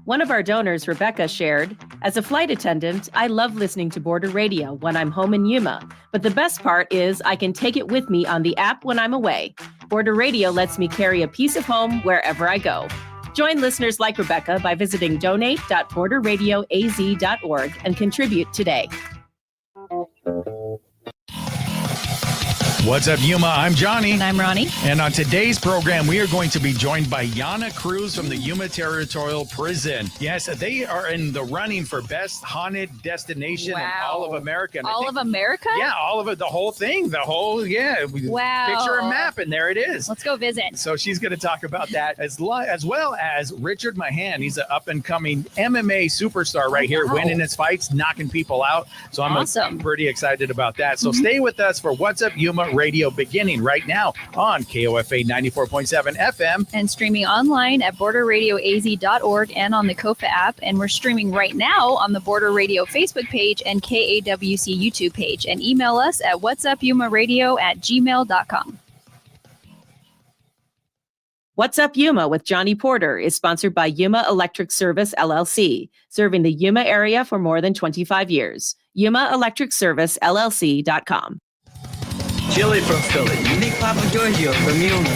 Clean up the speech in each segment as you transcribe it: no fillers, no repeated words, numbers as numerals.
One of our donors, Rebecca, shared, "As a flight attendant, I love listening to Border Radio when I'm home in Yuma. But the best part is I can take it with me on the app when I'm away. Border Radio lets me carry a piece of home wherever I go." Join listeners like Rebecca by visiting donate.borderradioaz.org and contribute today. What's up, Yuma? I'm Johnny. And I'm Ronnie. And on today's program, we are going to be joined by Yanna Kruse from the Yuma Territorial Prison. Yes, they are in the running for best haunted destination in all of America. And all of America? Yeah, all of it, the whole thing, Wow. Picture a map, and there it is. Let's go visit. So she's going to talk about that as well as Richard Mahan. He's an up-and-coming MMA superstar right here, winning his fights, knocking people out. So I'm pretty excited about that. So stay with us for What's Up, Yuma Radio, beginning right now on KOFA 94.7 FM. And streaming online at borderradioaz.org and on the KOFA app. And we're streaming right now on the Border Radio Facebook page and KAWC YouTube page. And email us at whatsupyumaradio@gmail.com. What's Up Yuma with Johnny Porter is sponsored by Yuma Electric Service, LLC, serving the Yuma area for more than 25 years. YumaElectricServiceLLC.com. Chili from Philly. Unique Papa Giorgio from Yuma.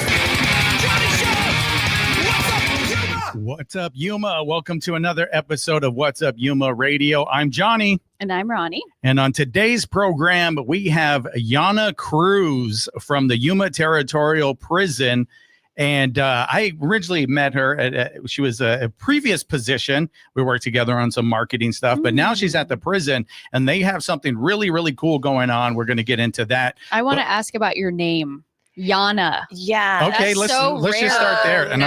What's up, Yuma? Welcome to another episode of What's Up, Yuma Radio. I'm Johnny. And I'm Ronnie. And on today's program, we have Yanna Kruse from the Yuma Territorial Prison. And I originally met her she was a previous position. We worked together on some marketing stuff, but now she's at the prison and they have something really, really cool going on. We're going to get into that. I want to ask about your name. Yanna. Yeah. Okay, let's just start there. And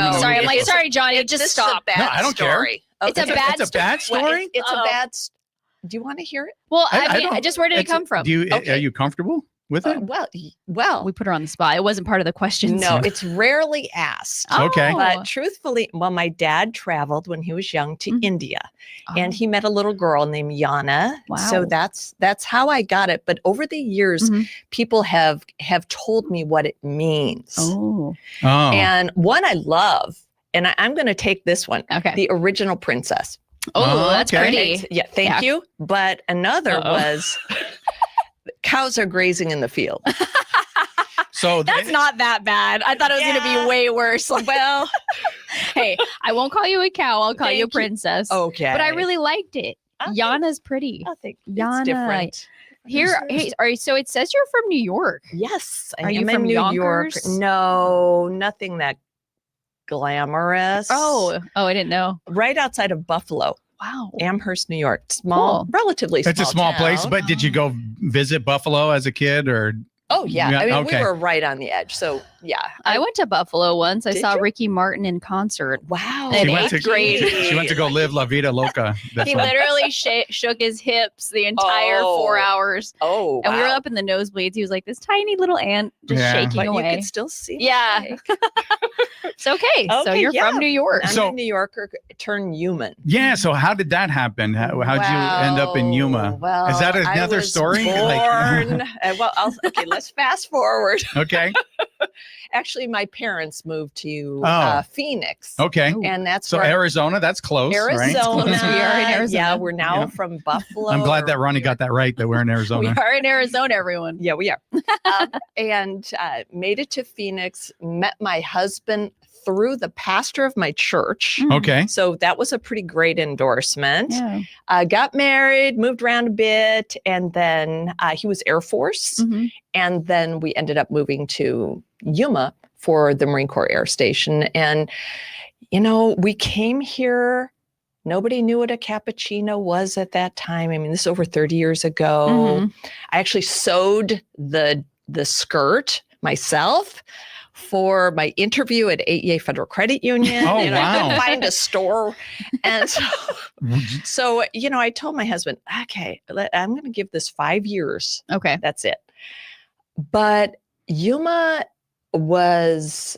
sorry, Johnny, just stop. No, I don't care. Okay. It's a bad story? It's a bad story. Do you want to hear it? Well, I mean, where did it come from? Are you comfortable with it? Well, we put her on the spot. It wasn't part of the questions. No, it's rarely asked. Okay. But truthfully, my dad traveled when he was young to India and he met a little girl named Yanna. Wow. So that's how I got it. But over the years, people have told me what it means. Oh. And one I love, and I'm going to take this one. Okay. The original princess. Oh, that's okay. pretty. Yeah, thank you. But another was cows are grazing in the field. So that's not that bad. I thought it was going to be way worse. Well, hey, I won't call you a cow. I'll call you a princess. Okay. But I really liked it. Yanna's pretty. I think Yanna. it's different. So it says you're from New York. Yes. Are you from New York? No, nothing that glamorous. Oh, I didn't know. Right outside of Buffalo. Wow. Amherst, New York. Small, Cool. relatively small. It's a small town. place, but did you go visit Buffalo as a kid or? Oh, yeah. I mean, okay. we were right on the edge. So, yeah. I went to Buffalo once. I Did saw you? Ricky Martin in concert. Wow. In She went eighth grade. She went to go live La Vida Loca. That's He right. literally shook his hips the entire 4 hours. Oh, And we were wow. up in the nosebleeds. He was like this tiny little ant just shaking But away. you could still see. Yeah. It's okay. So Okay, you're yeah. from New York. I'm So- a New Yorker turned human. Yeah. So how did that happen? How'd you end up in Yuma? Well, Is that I another was story? Born, okay, let's fast forward. Okay. Actually, my parents moved to Phoenix. Okay. And that's So where Arizona, that's close, right? Arizona. We are in Arizona. Yeah, we're now Yeah. from Buffalo. I'm glad that Ronnie got that right, that we're in We Arizona. are in Arizona, everyone. Yeah, we are. And made it to Phoenix, met my husband through the pastor of my church. Okay. So that was a pretty great endorsement. Yeah. Got married, moved around a bit, and then he was Air Force. Mhm. And then we ended up moving to Yuma for the Marine Corps Air Station. And, we came here. Nobody knew what a cappuccino was at that time. I mean, this is over 30 years ago. Mhm. I actually sewed the skirt myself for my interview at AEA Federal Credit Union. Oh, I couldn't wow. find a store. And so, I told my husband, okay, I'm going to give this 5 years. Okay. That's it. But Yuma was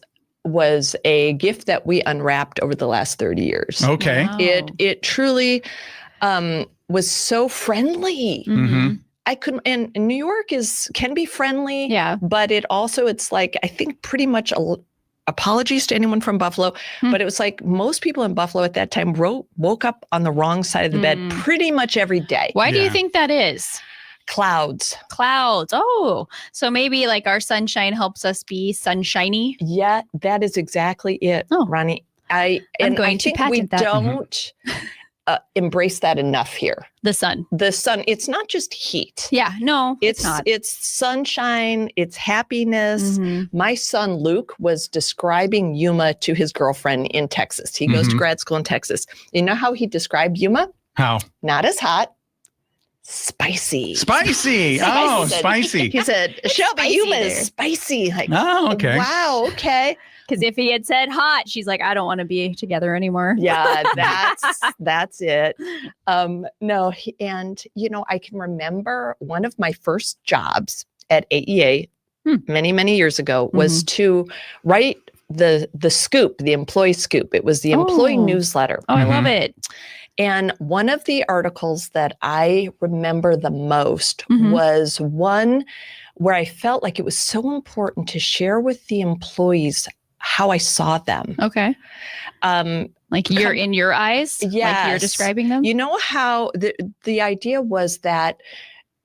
a gift that we unwrapped over the last 30 years. Okay. Wow. It truly was so friendly. Mhm. I couldn't, and New York can be friendly. Yeah. But it's like, I think pretty much apologies to anyone from Buffalo, but it was like most people in Buffalo at that time woke up on the wrong side of the bed pretty much every day. Why do you think that is? Clouds. Oh, so maybe like our sunshine helps us be sunshiny. Yeah, that is exactly it, Ronnie. I think we don't embrace that enough here. The sun. It's not just heat. Yeah, no, it's not. It's sunshine. It's happiness. My son, Luke, was describing Yuma to his girlfriend in Texas. He goes to grad school in Texas. You know how he described Yuma? How? Not as hot. Spicy. Spicy. Oh, spicy. He said, Shelby, Yuma is spicy. Like, oh, okay. Wow, okay. Because if he had said hot, she's like, I don't want to be together anymore. Yeah, that's it. No, and I can remember one of my first jobs at AEA many, many years ago was to write the scoop, the employee scoop. It was the employee newsletter. Oh, I love it. And one of the articles that I remember the most was one where I felt like it was so important to share with the employees how I saw them. Okay. Like you're in your eyes? Yes. Like you're describing them? You know how the idea was that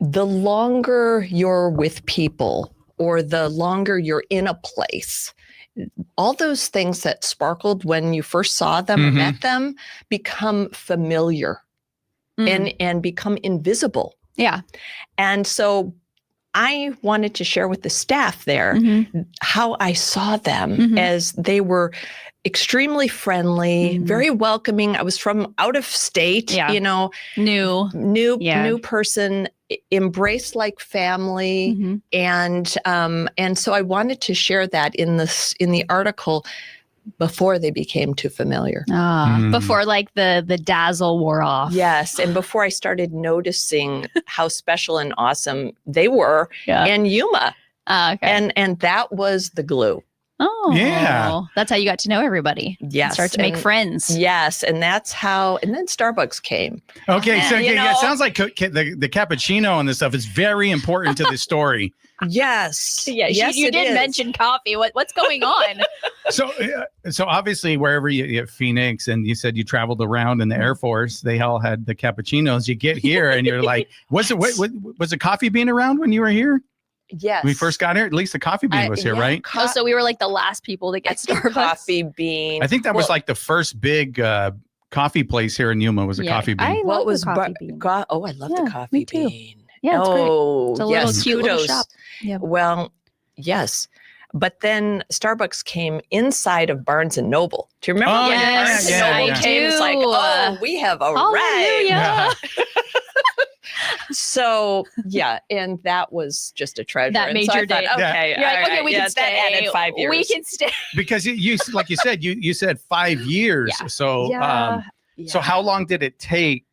the longer you're with people or the longer you're in a place, all those things that sparkled when you first saw them or met them become familiar and become invisible. Yeah. And so I wanted to share with the staff there how I saw them as they were extremely friendly, very welcoming. I was from out of state, new person, embraced like family. And so I wanted to share that in the article before they became too familiar. Before like the dazzle wore off. Yes. And before I started noticing how special and awesome they were and Yuma. Okay. And that was the glue. Oh, yeah. That's how you got to know everybody. Yes. Start to make friends. Yes. And that's how, and then Starbucks came. Okay. So it sounds like the cappuccino and this stuff is very important to the story. Yes. Yeah. Yes, you did is. mention coffee. What's going on? So obviously wherever you at Phoenix, and you said you traveled around in the Air Force, they all had the cappuccinos. You get here and you're like, was the coffee bean around when you were here? Yes. When we first got here, at least the coffee bean was here, right? So we were like the last people to get Starbucks. Coffee bean. I think that was like the first big coffee place here in Yuma was a coffee bean. I love the coffee bean. I love the coffee me too. bean. Yeah, it's great. It's a little cute little kudos. shop. Yeah. Well, yes. But then Starbucks came inside of Barnes and Noble. Do you remember when Barnes and Noble came? It's like, oh, we have arrived. Yeah. So yeah, and that was just a treasure. That made your day. Okay, You're like, okay, we can stay. That added 5 years. We can stay. Because you like you said, you said 5 years. Yeah. So so how long did it take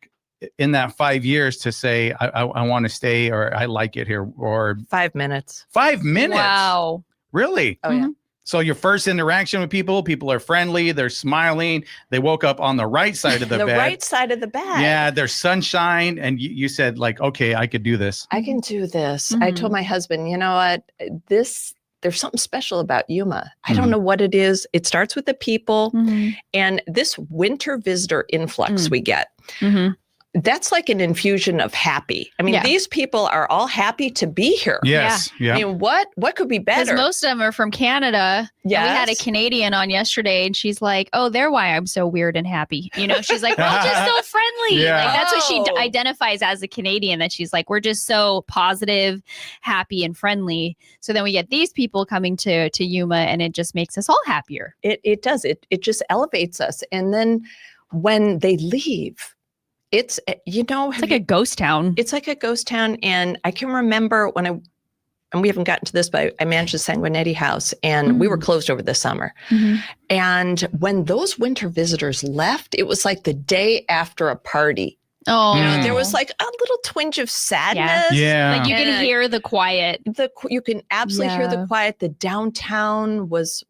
in that 5 years to say I want to stay or I like it here? Or 5 minutes. 5 minutes? Wow. Really? Oh yeah. So your first interaction with people are friendly, they're smiling, they woke up on the right side of the bed. The right side of the bed. Yeah, there's sunshine. And you said like, okay, I could do this. I can do this. I told my husband, you know what, there's something special about Yuma. I don't know what it is. It starts with the people and this winter visitor influx we get. That's like an infusion of happy. I mean, these people are all happy to be here. Yes. Yeah. I mean, what could be better? Because most of them are from Canada. Yeah. We had a Canadian on yesterday and she's like, oh, they're why I'm so weird and happy. She's like, we're all just so friendly. Yeah. Like that's what she identifies as a Canadian, that she's like, we're just so positive, happy, and friendly. So then we get these people coming to Yuma and it just makes us all happier. It does. It just elevates us. And then when they leave, it's like a ghost town. It's like a ghost town. And I can remember and we haven't gotten to this, but I managed the Sanguinetti house and we were closed over the summer. And when those winter visitors left, it was like the day after a party. Oh, there was like a little twinge of sadness. Yeah. Like you can hear the quiet. You can absolutely hear the quiet. The downtown was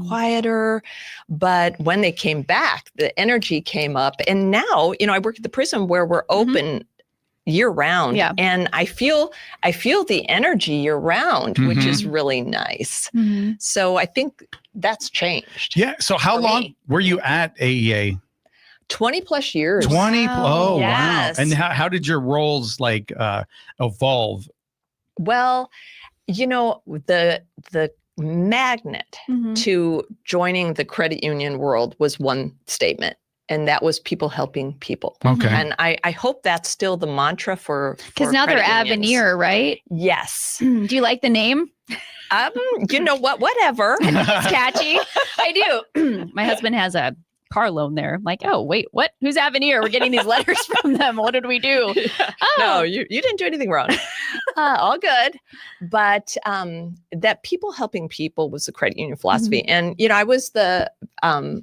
quieter, but when they came back, the energy came up. And now, I work at the prison where we're open year round. Yeah. And I feel the energy year round, which is really nice. So I think that's changed. Yeah. So how For long me. were you at AEA? 20 plus years. 20. Wow. Oh, Yes. wow. And how did your roles like evolve? Well, the magnet to joining the credit union world was one statement, and that was people helping people. Okay. And I hope that's still the mantra for Because now they're credit unions. Avenir, right? Yes. Do you like the name? You know what? Whatever. It's catchy. I do. My husband has a car loan there. I'm like, oh, wait, what? Who's Avenir? We're getting these letters from them. What did we do? No, you didn't do anything wrong. All good. But that people helping people was the credit union philosophy. And, I was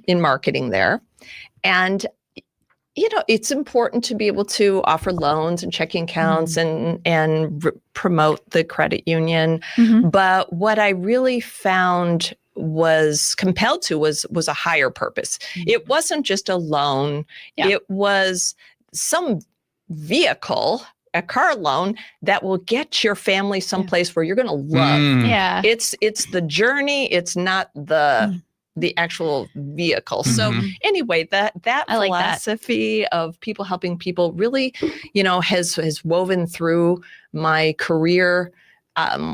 in marketing there. And, it's important to be able to offer loans and checking accounts and promote the credit union. But what I really found was compelled to was a higher purpose. It wasn't just a loan. Yeah. It was some vehicle, a car loan that will get your family someplace where you're going to love. Yeah. It's the journey. It's not the actual vehicle. So anyway, that I like that. philosophy of people helping people really, has woven through my career.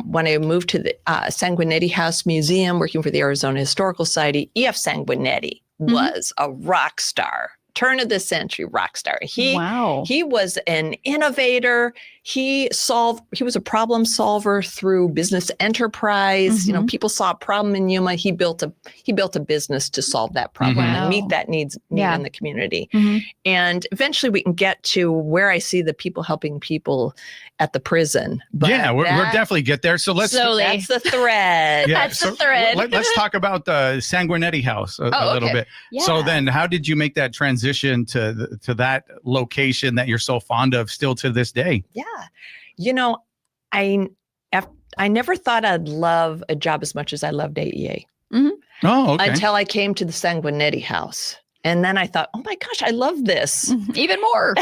When I moved to the Sanguinetti House Museum, working for the Arizona Historical Society, E.F. Sanguinetti was a rock star, turn of the century rock star. He was an innovator. He was a problem solver through business enterprise. People saw a problem in Yuma. He built a business to solve that problem and meet that need in the community. And eventually we can get to where I see the people helping people at the prison. But we're definitely get there. So let's Slowly. that's the thread. That's the thread. Let's talk about the Sanguinetti House a little bit. Yeah. So then how did you make that transition to that location that you're so fond of still to this day? Yeah. I never thought I'd love a job as much as I loved AEA Oh, okay. until I came to the Sanguinetti House. And then I thought, oh my gosh, I love this. Even more.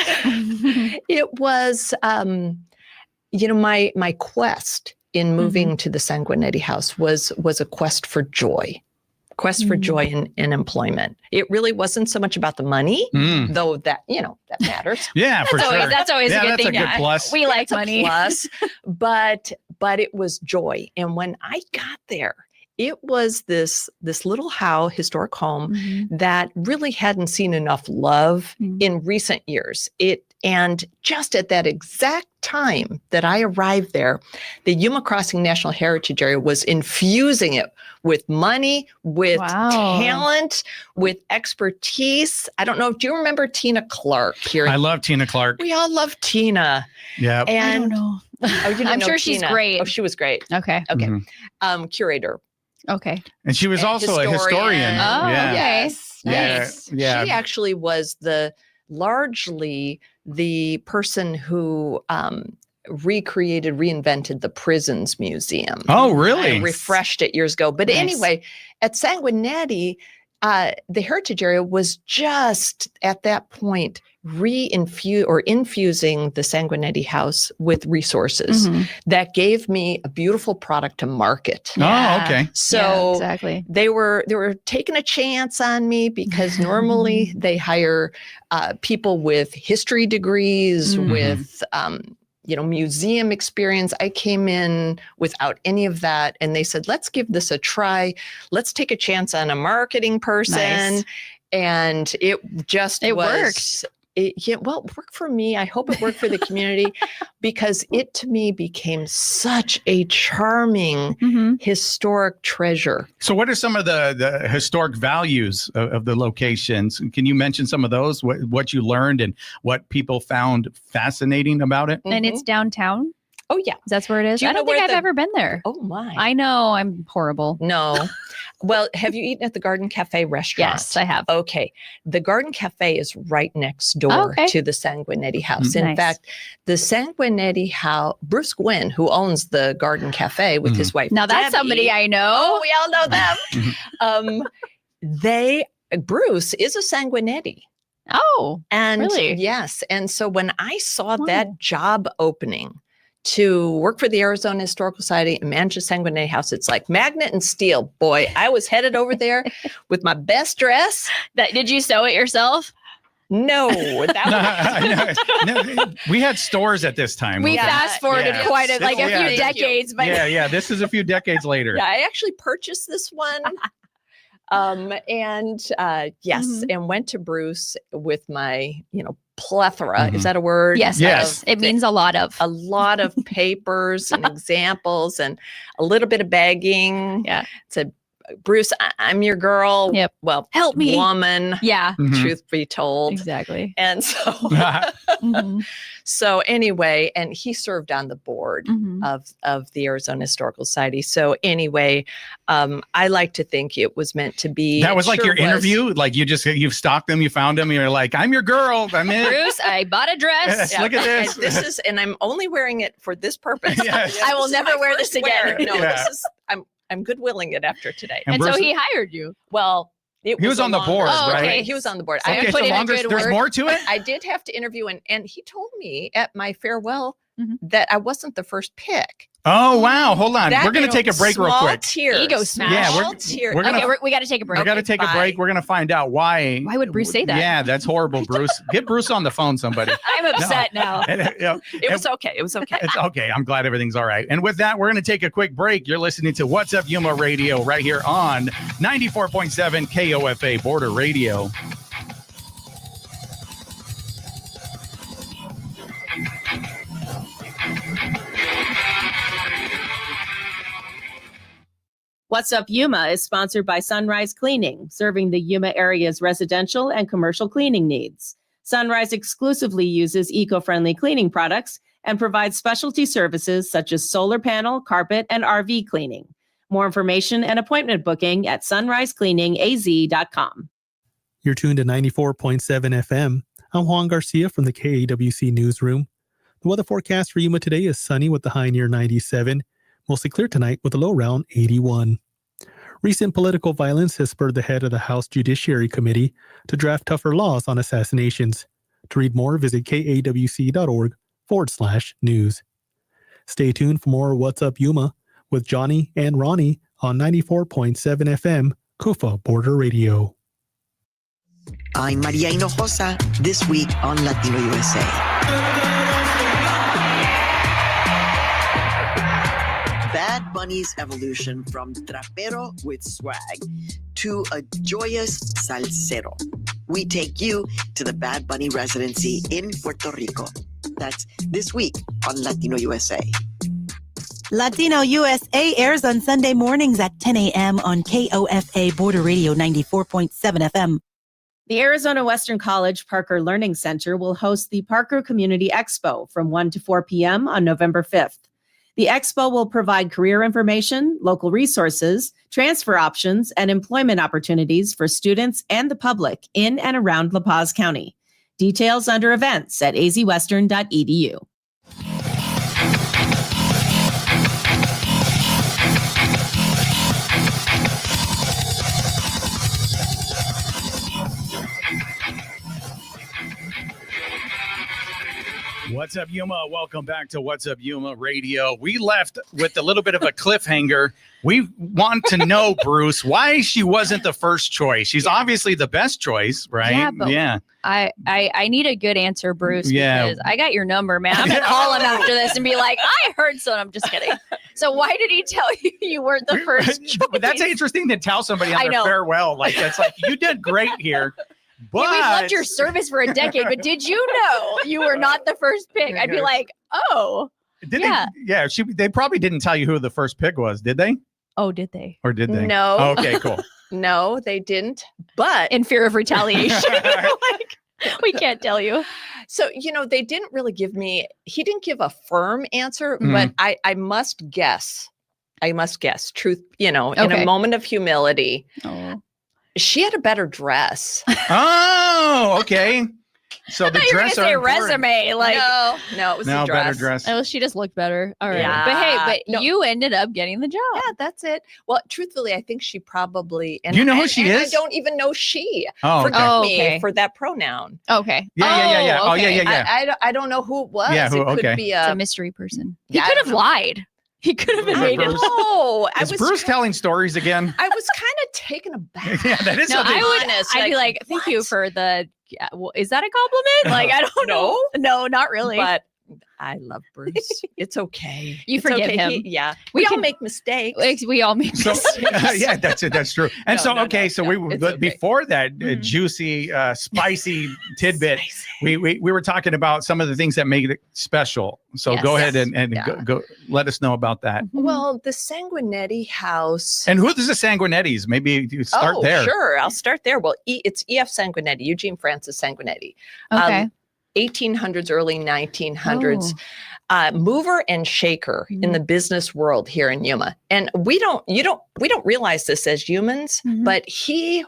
It was, my quest in moving to the Sanguinetti House was a quest for joy. For joy in employment. It really wasn't so much about the money, though that matters. Yeah, for sure. That's always a good that's thing. a good plus. We like It's a money. plus, but it was joy. And when I got there, it was this little historic home that really hadn't seen enough love in recent years. And just at that exact time that I arrived there, the Yuma Crossing National Heritage Area was infusing it with money, with talent, with expertise. I don't know. Do you remember Tina Clark here? I love Tina Clark. We all love Tina. Yeah. And I don't know. Oh, you didn't I'm know sure she's Tina. great. Oh, she was great. Okay. Okay. Curator. Okay. And she was also a historian. Oh, yeah. okay. Yes. Yeah. Nice. Yeah. She actually was largely the person who reinvented the prisons museum. Oh, really? I refreshed it years ago. But anyway, at Sanguinetti, the heritage area was just at that point infusing the Sanguinetti House with resources that gave me a beautiful product to market. Oh, okay. So exactly. they were taking a chance on me because normally they hire people with history degrees, with museum experience. I came in without any of that, and they said, "Let's give this a try. Let's take a chance on a marketing person." Nice. And it worked. It worked for me. I hope it worked for the community because it to me became such a charming historic treasure. So what are some of the historic values of the locations? Can you mention some of those, what you learned and what people found fascinating about it? And it's downtown? Oh, yeah. That's where it is? Do you I don't know think where I've ever been there. Oh, my. I know. I'm horrible. No. Well, have you eaten at the Garden Cafe restaurant? Yes, I have. Okay. The Garden Cafe is right next door to the Sanguinetti House. In fact, the Sanguinetti House, Bruce Gwynn, who owns the Garden Cafe with his wife, Now that's Debbie, somebody I know. Oh, we all know them. Bruce is a Sanguinetti. Oh, And really? yes. And so when I saw Wow. that job opening to work for the Arizona Historical Society and manage the Sanguinet House, it's like magnet and steel. Boy, I was headed over there with my best dress. Did you sew it yourself? No, that No, we had stores at this time. We Yeah, fast forwarded yeah. quite a Yeah, few thank you. decades, but yeah. This is a few decades later. Yeah, I actually purchased this one. Yes, Mhm. and went to Bruce with my, plethora. Mhm. Is that a word? yes, Yes. it means a lot of. A lot of papers and examples and a little bit of begging. Yeah. Said, Bruce, I'm your girl. Yep. Well, Help me. woman. Yeah, Mhm. Truth be told. exactly. And so, Mhm. so anyway, and he served on the board Mhm. of the Arizona Historical Society. So anyway, I like to think it was meant to be. That was It like sure your interview. Like you've stalked them, you found them, and you're like, I'm your girl. I'm in. Bruce, I bought a dress. Look at And this. and I'm only wearing it for this purpose. Yes. I will This is never my wear first this again. No, Yeah. this is I'm goodwilling it after today. And And so Bruce- he hired you. Well, it He was a on the longer- board, Oh, right? okay. He was on the board. So I, you Okay, put so in a longer. good There's word. more to it. I did have to interview, and he told me at my farewell Mhm. that I wasn't the first pick. Oh wow! Hold on. That, We're gonna take a break real small quick. Tears. Ego smash. Yeah, Small tears. we're gonna- Okay, we got to take a break. We got to take a bye. break. We're gonna find out why. Why would Bruce say that? Yeah, that's horrible, Bruce. Get Bruce on the phone, somebody. I'm upset now. It was okay. It was okay. It's okay. I'm glad everything's all right. And with that, we're going to take a quick break. You're listening to What's Up Yuma Radio right here on 94.7 KOFA Border Radio. What's Up Yuma is sponsored by Sunrise Cleaning, serving the Yuma area's residential and commercial cleaning needs. Sunrise exclusively uses eco-friendly cleaning products and provides specialty services such as solar panel, carpet, and RV cleaning. More information and appointment booking at sunrisecleaningaz.com. You're tuned to 94.7 FM. I'm Juan Garcia from the KAWC Newsroom. The weather forecast for Yuma today is sunny with the high near 97. Mostly clear tonight with a low around 81. Recent political violence has spurred the head of the House Judiciary Committee to draft tougher laws on assassinations. To read more, visit kawc.org/news. Stay tuned for more What's Up Yuma with Johnny and Ronnie on 94.7 FM, Kufa Border Radio. I'm Maria Hinojosa, this week on Latino USA. Bad Bunny's evolution from trapero with swag to a joyous salsero. We take you to the Bad Bunny residency in Puerto Rico. That's this week on Latino USA. Latino USA airs on Sunday mornings at 10 a.m. on KOFA Border Radio 94.7 FM. The Arizona Western College Parker Learning Center will host the Parker Community Expo from 1 to 4 p.m. on November 5th. The expo will provide career information, local resources, transfer options, and employment opportunities for students and the public in and around La Paz County. Details under events at azwestern.edu. What's up, Yuma? Welcome back to What's Up Yuma Radio. We left with a little bit of a cliffhanger. We want to know, Bruce, why she wasn't the first choice. She's obviously the best choice, right? Yeah, but I need a good answer, Bruce, Yeah. because I got your number, man. I'm gonna call him after this and be like, I heard so. I'm just kidding. So why did he tell you you weren't the first choice? But that's interesting to tell somebody on I their know. farewell. Like, that's like, you did great here. But Yeah, we've loved your service for a decade, but did you know you were not the first pick? I'd be like, oh. did yeah. they probably didn't tell you who the first pick was, did they? Oh, did they? Or did they? No. Oh, okay, cool. No, they didn't. But In fear of retaliation. Like, we can't tell you. so, they didn't really he didn't give a firm answer, Mhm. but I must guess. Truth, in Okay. a moment of humility, Oh. she had a better dress. Oh, okay. So I the thought you were gonna dress say are important. resume. Like, no, it was No, the dress. better dress. oh, she just looked better. All right. Yeah. But hey, No. you ended up getting the job. Yeah, that's it. Well, truthfully, I think she probably. And Do you know who and- she and is? I don't even know she. Oh, okay. Forgive Oh, me okay. for that pronoun. Okay. Yeah. Oh, yeah, okay. yeah. I don't know who it was. Yeah, who- It could okay. be It's a a. mystery person. Yeah, He I could don't have know. lied. He could have Is it made it. Bruce? No, I Is was. Bruce telling stories again? I was kind of taken aback. Yeah, that is No, something. I'd be like, thank you what? for the. Yeah, well, is that a compliment? Like, I don't know. No, not really. But I love Bruce. It's okay. You It's forgive okay. him. Yeah, We we all can- make mistakes. We all make So, mistakes. yeah, that's it. That's true. And No, so, no, okay, no, so no, we it's but okay. before that Mhm. juicy, spicy tidbit, we were talking about some of the things that make it special. So Yes. go ahead and Yeah. go let us know about that. Well, the Sanguinetti house. And who is the Sanguinettis? Maybe you start there. Sure. I'll start there. Well, it's E.F. Sanguinetti, Eugene Francis Sanguinetti. Okay. 1800s, early 1900s. Oh. Mover and shaker in the business world here in Yuma. And we don't realize this as humans, Mhm. but he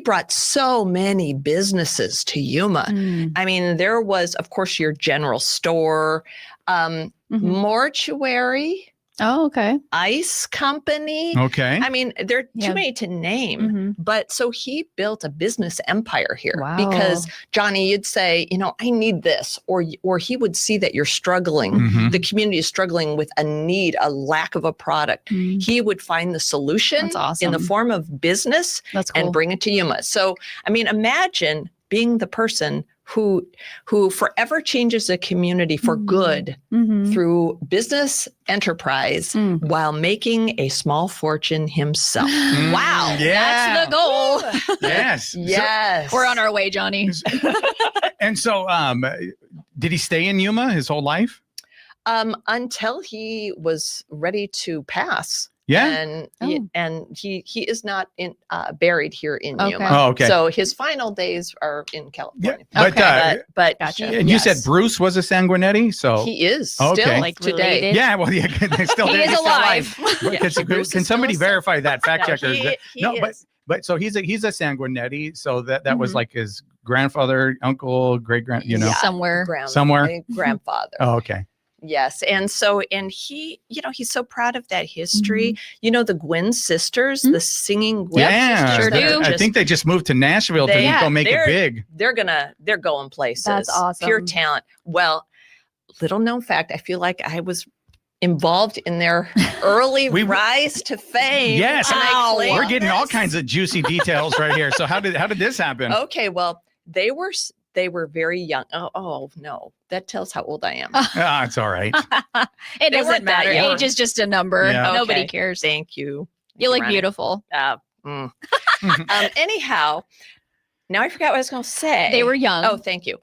brought so many businesses to Yuma. Mm. I mean, there was, of course, your general store, Mhm. mortuary, Oh, okay. ice company. Okay. I mean, there are Yeah. too many to name. Mhm. But so he built a business empire here Wow. because Johnny, you'd say, I need this, or he would see that you're struggling. Mhm. The community is struggling with a need, a lack of a product. Mm. He would find the solution That's in the awesome. form of business That's cool. and bring it to Yuma. So, I mean, imagine being the person who forever changes a community for Mhm. good Mhm. through business enterprise Mm. while making a small fortune himself. Wow. Yeah. That's the goal. Yes. So- Yes. We're on our way, Johnny. and so, did he stay in Yuma his whole life? Until he was ready to pass. Yeah. And he is not buried here in Okay. Yuma. Oh, okay. So his final days are in California. But, Okay. But Gotcha. and you said yes, Bruce was a Sanguinetti, so he is Okay. still Like today. related? yeah. Well, yeah, they still He they're is still alive. Yeah, Can, Bruce can is somebody still alive. verify that? Fact No, checker. he No, is. but so he's a Sanguinetti. So that was Mhm. like his grandfather, uncle, great grand. Yeah. Somewhere. Somewhere? My grandfather. Oh, okay. Yes. And he, he's so proud of that history. Mm-hmm. You know, the Gwynn sisters, the singing Gwynn Yeah. Sure sisters. do. I think they just moved to Nashville to They- go make it they're- big. they're going places. That's awesome. Pure talent. Well, little known fact, I feel like I was involved in their early We- rise to fame. Yes. And I claim We're getting all this. kinds of juicy details right here. So how did this happen? Okay, well, they were very young. Oh no, that tells how old I am. Ah, it's all right. It They doesn't weren't that matter. young. Age is just a number. Yeah. Nobody Okay. cares. Thank you. You look Ronnie. beautiful. Anyhow, now I forgot what I was going to say. They were young. Oh, thank you.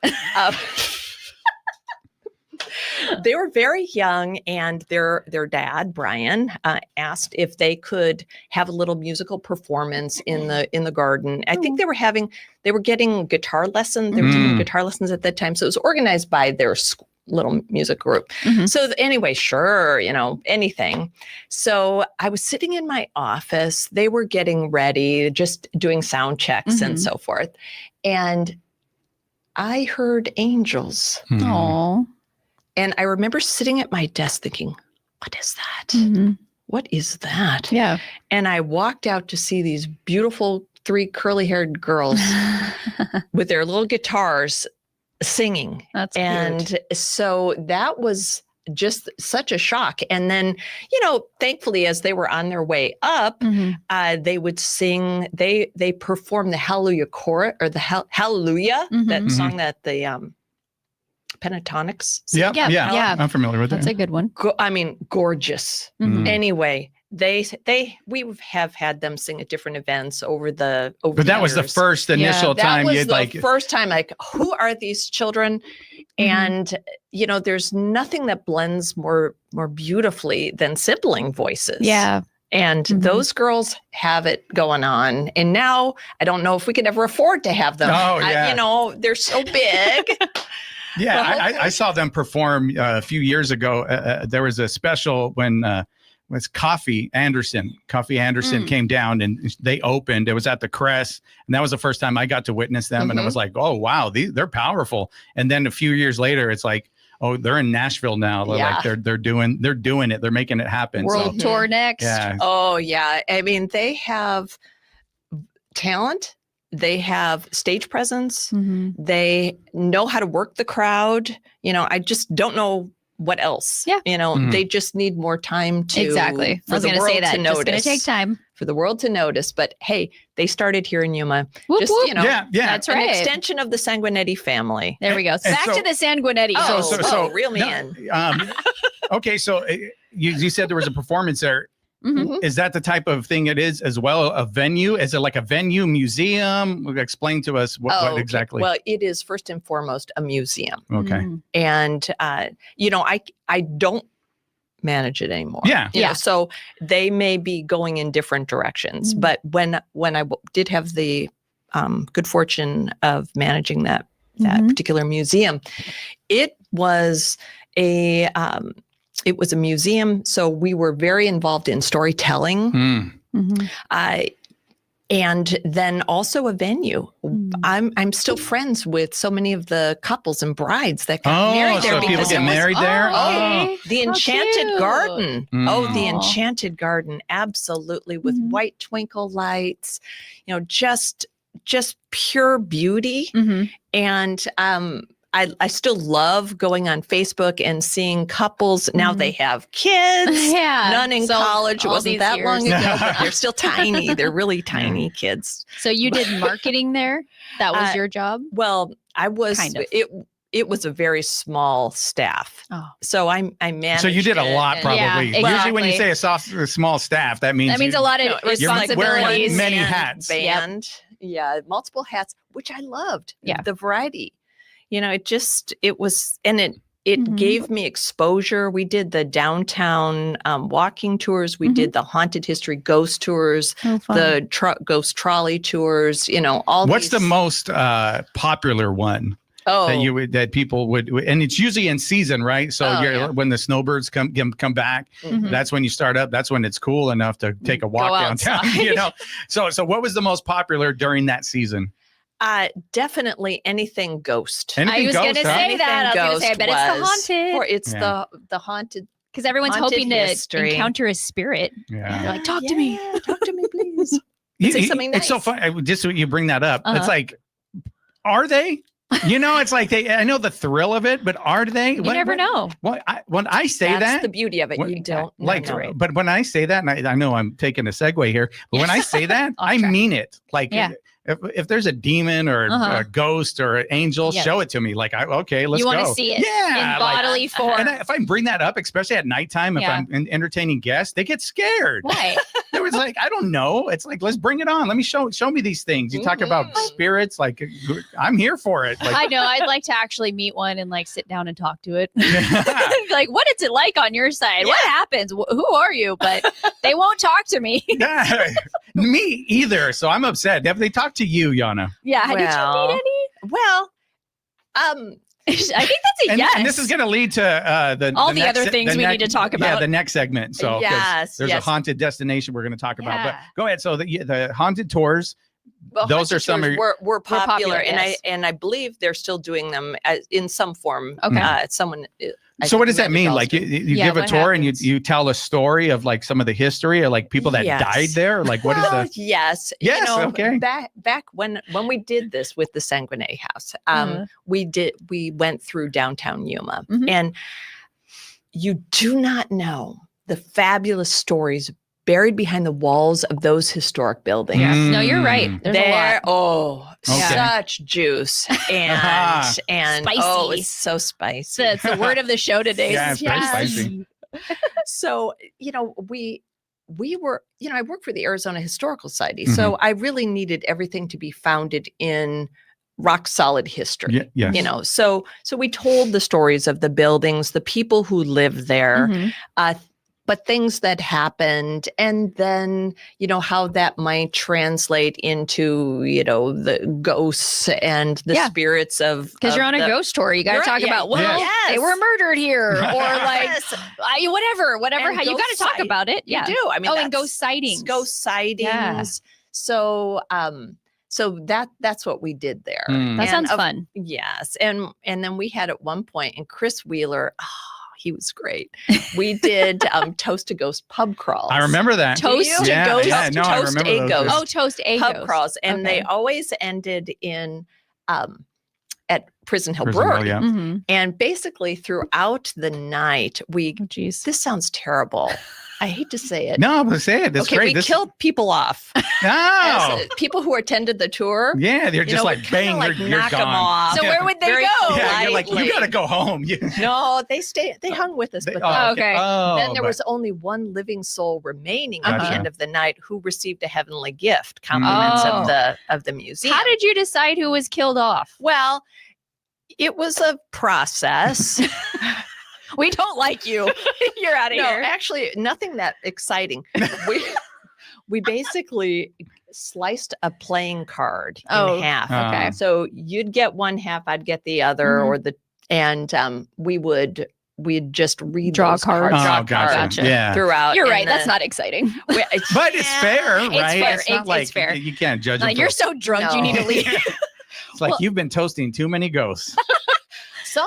They were very young, and their dad Brian asked if they could have a little musical performance in the garden. I think they were getting guitar lessons. They were taking guitar lessons at that time, so it was organized by their little music group. Mhm. So anyway, sure, anything. So I was sitting in my office. They were getting ready, just doing sound checks Mhm. and so forth, and I heard angels. Hmm. Aw. And I remember sitting at my desk thinking, what is that? Mhm. What is that? Yeah. And I walked out to see these beautiful 3 curly-haired girls with their little guitars singing. That's cute. And so that was just such a shock. And then, thankfully, as they were on their way up, Mhm. they would sing, they performed the Hallelujah chorus, or the Hallelujah, that Mhm. song that the Pentatonics sing. Yeah, Yeah, yeah, yeah. I'm familiar with That's it. a good one. Gorgeous. Mhm. Anyway, we have had them sing at different events over the But that was the years. first initial That time was you'd the like. first time, like, who are these children? And there's nothing that blends more beautifully than sibling voices. Yeah. And Mhm. those girls have it going on. And now I don't know if we could ever afford to have them. Oh, yeah. They're so big. Yeah, the whole I saw them perform a few years ago. There was a special when was Coffee Anderson. Coffee Anderson came down and they opened. It was at the Crest, and that was the first time I got to witness them. And it was like, oh wow, they're powerful. And then a few years later, it's like, oh, they're in Nashville now. Like they're doing it. They're making it happen. World tour next. Yeah. Oh yeah. I mean, they have talent. They have stage presence. They know how to work the crowd. You know, I just don't know what else. Yeah. You know, they just need more time to Exactly. for I was the going to world say that. to It's notice. going to take time. For the world to notice. But hey, they started here in Yuma. Whoop, Just whoop. you know, Yeah. That's an right. extension of the Sanguinetti family. There we go. And Back so- to the Sanguinetti. Oh, reel me in. Okay, so you said there was a performance there. Is that the type of thing it is as well? A venue? Is it like a venue, museum? Explain to us what exactly. Well, it is first and foremost a museum. Okay. And you know, I don't manage it anymore. Yeah. You know, so they may be going in different directions. But when I did have the good fortune of managing that particular museum, it was a museum. So we were very involved in storytelling. And then also a venue. I'm still friends with so many of the couples and brides that got married there. So people get married there? okay. The Enchanted cute. Garden. Oh, the Aw. Enchanted Garden. Absolutely. With white twinkle lights, you know, just pure beauty. And I still love going on Facebook and seeing couples. Now they have kids. Yeah. None in So college. It all wasn't these that long years. ago, but they're still tiny. They're really tiny kids. So you did marketing there? That was your job? Well, I was Kind of. it was a very small staff. Oh. So I managed. So you did a it lot, and- probably. Yeah, Usually, when you exactly. say a small staff, that means a lot of No, it's like responsibilities. wearing many band, hats. Band, yeah, multiple hats, which I loved. Yeah. The variety. You know, it was, and it Mhm. gave me exposure. We did the downtown walking tours. We did the haunted history ghost tours, Oh, fun. the ghost trolley tours. You know, all. What's the these- most popular one Oh, that people would, and it's usually in season, right? So Oh, when the snowbirds come back, Mhm. that's when you start up. That's when it's cool enough to take a walk Go downtown. outside. You know, so what was the most popular during that season? definitely anything ghost. Anything I was going to ghost, huh? say that. I was going to say, I bet it's the was- haunted. Or it's Yeah. the haunted. Because everyone's haunted hoping to history. encounter a spirit. Yeah. They're like, talk to me. Talk to me, please. Say something It's so nice. fun. Just you bring that up. Uh-huh. It's like, are they? You know, it's like I know the thrill of it, but are they? You never know. When I say That's that, the beauty of it. You don't like, know. but when I say that, and I know I'm taking a segue here, but when I say that, Off I track. mean it. Like, Yeah. if there's a demon or Uh-huh. a ghost or an angel, Yeah. show it to me. Like, okay, let's You go. want to see it Yeah, in like- bodily form. And if I bring that up, especially at nighttime, if Yeah. I'm entertaining guests, they get scared. Why? It was like, I don't know. It's like, let's bring it on. Let me show me these things. You talk about spirits, like I'm here for it. Like, I know. I'd like to actually meet one and like sit down and talk to it. Like, what is it like on your side? What happens? Who are you? But they won't talk to me. yeah, me either. So I'm upset. Have they talked to you, Yana? Yeah. Did you Well, meet any? Well, I think that's a And, yes. and this is going to lead to All the other things we need to talk Yeah, about. the next segment. So 'cause Yes, there's yes. a haunted destination we're going to talk about. But Yeah. go ahead. So the haunted tours. well, Those haunted are some tours of- were popular, popular, and yes. I believe they're still doing them in some form. Okay. Someone. So what does that mean? Like you Yeah, give a what tour and happens? you tell a story of like some of the history or like people that Yes. died there. Like what is Well, the? yes. Yes, okay. Back when we did this with the Sanguinetti House, Uh-huh. we went through downtown Yuma, Mhm. and you do not know the fabulous stories buried behind the walls of those historic buildings. Yeah. No, you're right. Mm. There's a lot. Okay. Such juice and Spicy. it's so spicy. It's the word of the show today. Yeah, it's very spicy. So, we were, I work for the Arizona Historical Society. So I really needed everything to be founded in rock solid history. Yes. So we told the stories of the buildings, the people who lived there, Mhm. but things that happened, and then, how that might translate into, the ghosts and the spirits of. Because you're on a ghost tour. You got to talk about, they were murdered here, or whatever. How you got to talk about it. You do. I mean, and ghost sightings. Ghost sightings. Yeah. So, that's what we did there. That sounds fun. Yes. And then we had at one point, and Chris Wheeler, he was great. We did Toast to Ghost pub crawls. I remember that. Toast to Ghost. Yeah, no, I Toast remember a those. Ghost. Oh, Toast a pub Ghost. crawls. And they always ended in at Prison Hill Prison Brewery. Hill, yeah. Mm-hmm. And basically throughout the night, this sounds terrible. I hate to say it. No, but say it. That's great. We killed people off. Oh. People who attended the tour. Yeah, they're just like, bang, you're knock them gone. off. So where would they go? Yeah, you're like, you got to go home. No, they stayed. They hung with us. But okay. Then there was only one living soul remaining at the end of the night who received a heavenly gift, compliments of the museum. How did you decide who was killed off? Well, it was a process. We don't like you. You're out of here. No, actually, nothing that exciting. We basically sliced a playing card in half. Okay. So you'd get one half, I'd get the other, we'd just read Draw those cards. Draw gotcha. cards Yeah. throughout. You're right. That's not exciting. But it's fair, right? fair. It's not like it's fair. you can't judge them. You're so drunk, you need to leave. It's like you've been toasting too many ghosts.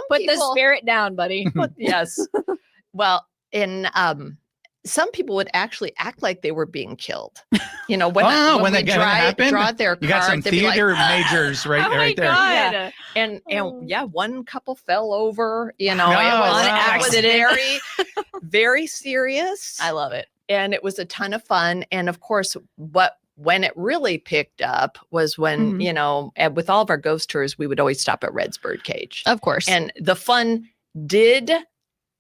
Put the spirit down, buddy. Yes. Well, some people would actually act like they were being killed. When that we happened? draw their You got card, some they'd be theater like, majors right there. God. And one couple fell over, it was on it was accident. very, very serious. I love it. And it was a ton of fun. And of course, when it really picked up was when, and with all of our ghost tours, we would always stop at Red's Birdcage. Of course. And the fun did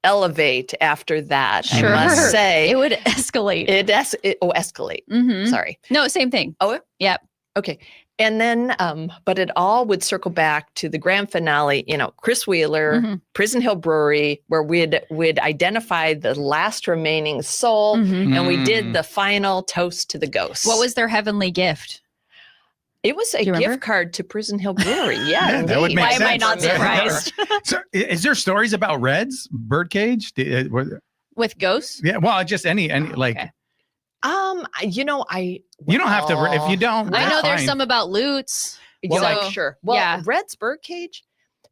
elevate after that. Sure. I must say. It would escalate. Escalate. Mm-hmm. Sorry. No, same thing. Oh, yep. Okay. And then, but it all would circle back to the grand finale, Chris Wheeler, Prison Hill Brewery, where we'd identify the last remaining soul, and we did the final toast to the ghosts. What was their heavenly gift? It was a gift card to Prison Hill Brewery. Yeah, that would make Why sense. am I not surprised? So, is there stories about Red's Birdcage? With ghosts? Yeah, well, just any like. Okay. You don't have to. If you don't, I know there's fine. some about loots. Sure. Well, yeah. Red's Birdcage.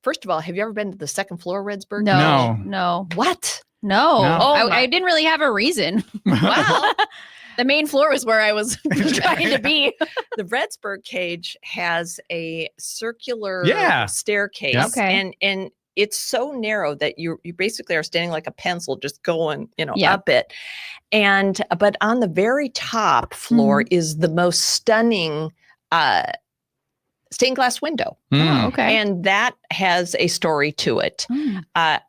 First of all, have you ever been to the second floor of Red's Birdcage? No. What? No. Oh, I didn't really have a reason. Well, the main floor was where I was trying to be. the Red's Birdcage has a circular staircase. Yep. Okay. And it's so narrow that you basically are standing like a pencil, just going, Yeah. up it. But on the very top floor is the most stunning stained glass window. Oh, okay. And that has a story to it. I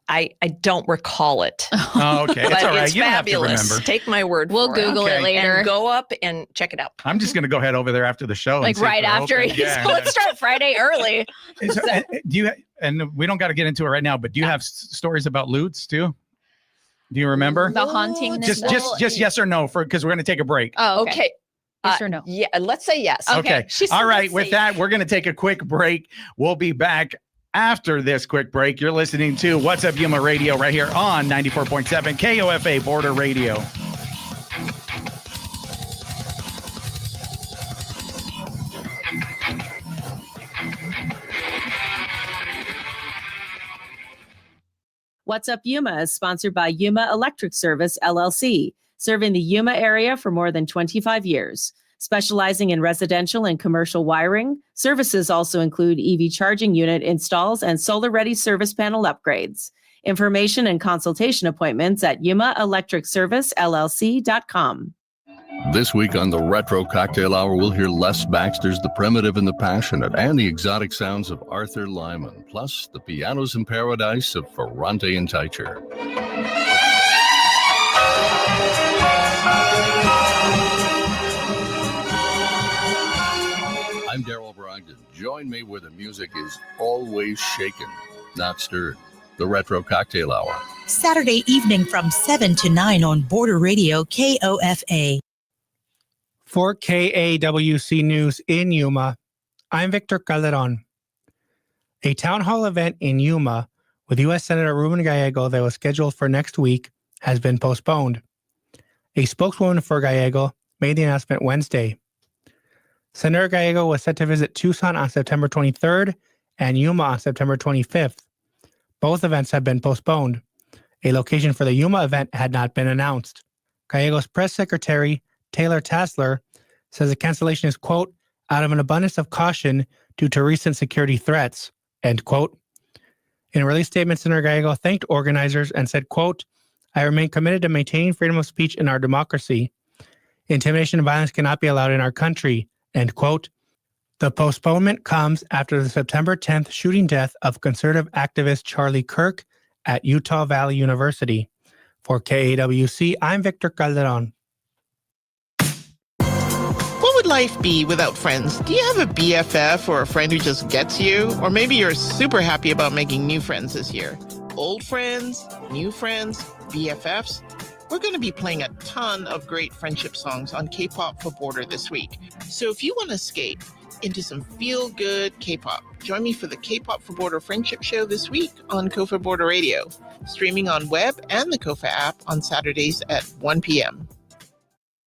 don't recall it. Oh, okay. But It's all right. it's You don't have to fabulous. remember. Take my word We'll for Google it Okay. later. And go up and check it out. I'm just gonna go head over there after the show. and Like see if right they're after. open. Yeah. Let's start Friday early. So, do you? And we don't got to get into it right now. But do you have stories about loots too? Do you remember? The haunting. Just yes or no because we're gonna take a break. Oh, okay. Okay. Yes or no? Yeah, let's say yes. Okay. She said All right. let's With see. that, we're going to take a quick break. We'll be back after this quick break. You're listening to What's Up Yuma Radio right here on 94.7 KOFA Border Radio. What's Up Yuma is sponsored by Yuma Electric Service, LLC, serving the Yuma area for more than 25 years. Specializing in residential and commercial wiring, services also include EV charging unit installs and solar-ready service panel upgrades. Information and consultation appointments at yumaelectricservicellc.com. This week on the Retro Cocktail Hour, we'll hear Les Baxter's The Primitive and the Passionate and the exotic sounds of Arthur Lyman, plus the pianos in paradise of Ferrante and Teicher. I'm Daryl Brogdon. Join me where the music is always shaken, not stirred. The Retro Cocktail Hour. Saturday evening from 7 to 9 on Border Radio KOFA. For KAWC News in Yuma, I'm Victor Calderon. A town hall event in Yuma with U.S. Senator Ruben Gallego that was scheduled for next week has been postponed. A spokeswoman for Gallego made the announcement Wednesday. Senator Gallego was set to visit Tucson on September 23rd and Yuma on September 25th. Both events have been postponed. A location for the Yuma event had not been announced. Gallego's press secretary, Taylor Tassler, says the cancellation is, quote, out of an abundance of caution due to recent security threats, end quote. In a release statement, Senator Gallego thanked organizers and said, quote, I remain committed to maintaining freedom of speech in our democracy. Intimidation and violence cannot be allowed in our country, end quote. The postponement comes after the September 10th shooting death of conservative activist Charlie Kirk at Utah Valley University. For KAWC, I'm Victor Calderon. What would life be without friends? Do you have a BFF or a friend who just gets you? Or maybe you're super happy about making new friends this year. Old friends, new friends, BFFs. We're going to be playing a ton of great friendship songs on K-Pop for Border this week. So if you want to escape into some feel-good K-pop, join me for the K-Pop for Border Friendship Show this week on KOFA Border Radio, streaming on web and the KOFA app on Saturdays at 1 p.m.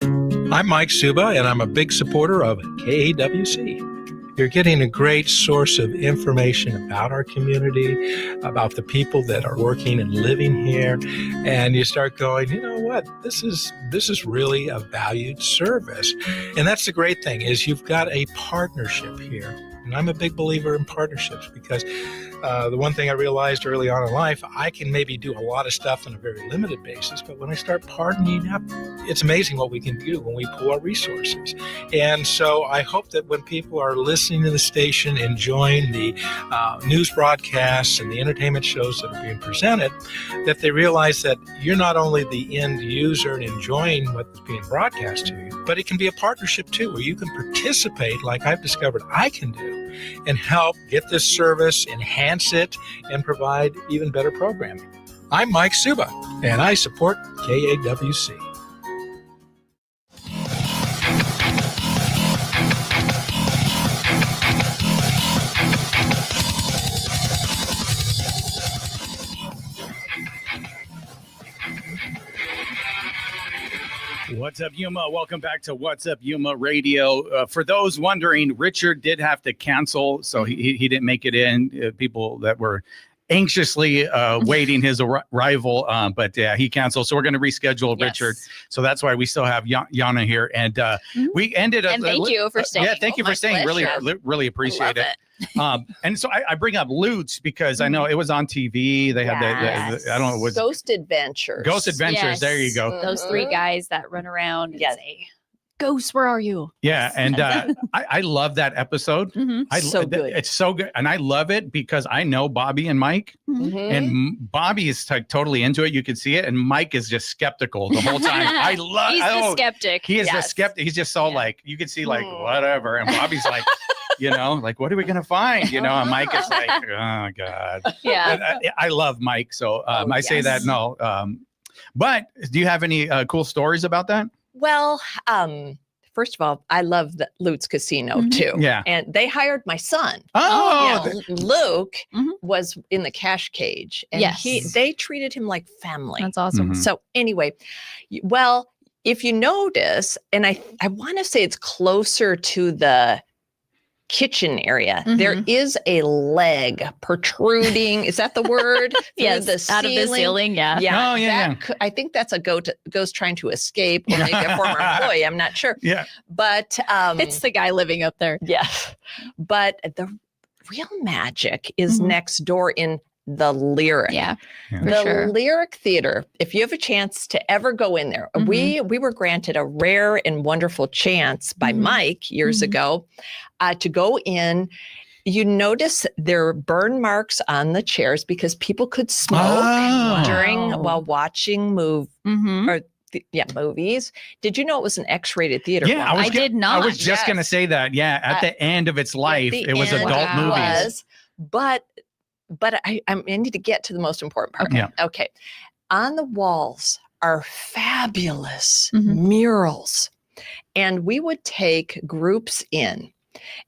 I'm Mike Suba, and I'm a big supporter of KAWC. You're getting a great source of information about our community, about the people that are working and living here, and you start going, you know what, this is really a valued service. And that's the great thing, is you've got a partnership here. And I'm a big believer in partnerships because the one thing I realized early on in life, I can maybe do a lot of stuff on a very limited basis, but when I start partnering up, it's amazing what we can do when we pool our resources. And so I hope that when people are listening to the station, enjoying the news broadcasts and the entertainment shows that are being presented, that they realize that you're not only the end user and enjoying what's being broadcast to you, but it can be a partnership too, where you can participate like I've discovered I can do, and help get this service, enhance it, and provide even better programming. I'm Mike Suba, and I support KAWC. What's up, Yuma? Welcome back to What's Up, Yuma Radio. For those wondering, Richard did have to cancel, so he didn't make it in. People that were anxiously waiting his arrival, but he canceled. So we're going to reschedule Richard. So that's why we still have Yanna here. And we ended up. And thank you for staying. Yeah, thank you for staying. Pleasure. Really appreciate it. And so I bring up Lutz because I know it was on TV. They had the I don't know what Ghost Adventures. Ghost Adventures. Yes. There you go. Those three guys that run around and say, Ghost, where are you? Yeah, and I love that episode. So good. It's so good, and I love it because I know Bobby and Mike, and Bobby is totally into it. You can see it, and Mike is just skeptical the whole time. I love. He's the skeptic. He is the skeptic. He's just so like you can see like whatever, and Bobby's like. Like, what are we going to find? And Mike is like, oh, God. Yeah. I love Mike. So I say that, no. But do you have any cool stories about that? Well, first of all, I love the Lutz Casino, too. Yeah. And they hired my son. Oh. Luke was in the cash cage. And they treated him like family. That's awesome. So anyway, well, if you notice, and I want to say it's closer to the kitchen area, there is a leg protruding. Is that the word? Yes, the out of the ceiling. Yeah. Yeah. Oh, yeah. I think that's a ghost trying to escape, or maybe a former employee. I'm not sure. Yeah. But it's the guy living up there. Yeah. But the real magic is next door in the Lyric. Yeah. The Lyric Theater. If you have a chance to ever go in there, we were granted a rare and wonderful chance by Mike years ago to go in. You notice there are burn marks on the chairs because people could smoke while watching movies. Did you know it was an X-rated theater? Yeah, I did not. I was just going to say that. Yeah, at the end of its life, it was adult movies. But I need to get to the most important part. Okay. Okay. on the walls are fabulous Mhm. murals. And we would take groups in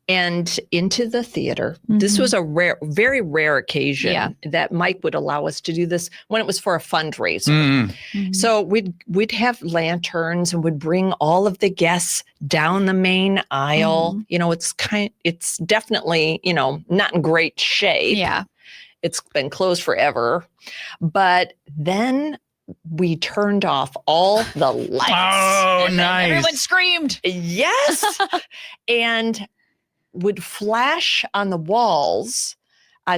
and into the theater. This was a very rare occasion that Mike would allow us to do this when it was for a fundraiser. So we'd have lanterns and would bring all of the guests down the main aisle. You know, it's definitely, you know, not in great shape. Yeah. It's been closed forever. But then we turned off all the lights. Oh, and then nice. everyone screamed. Yes. And would flash on the walls.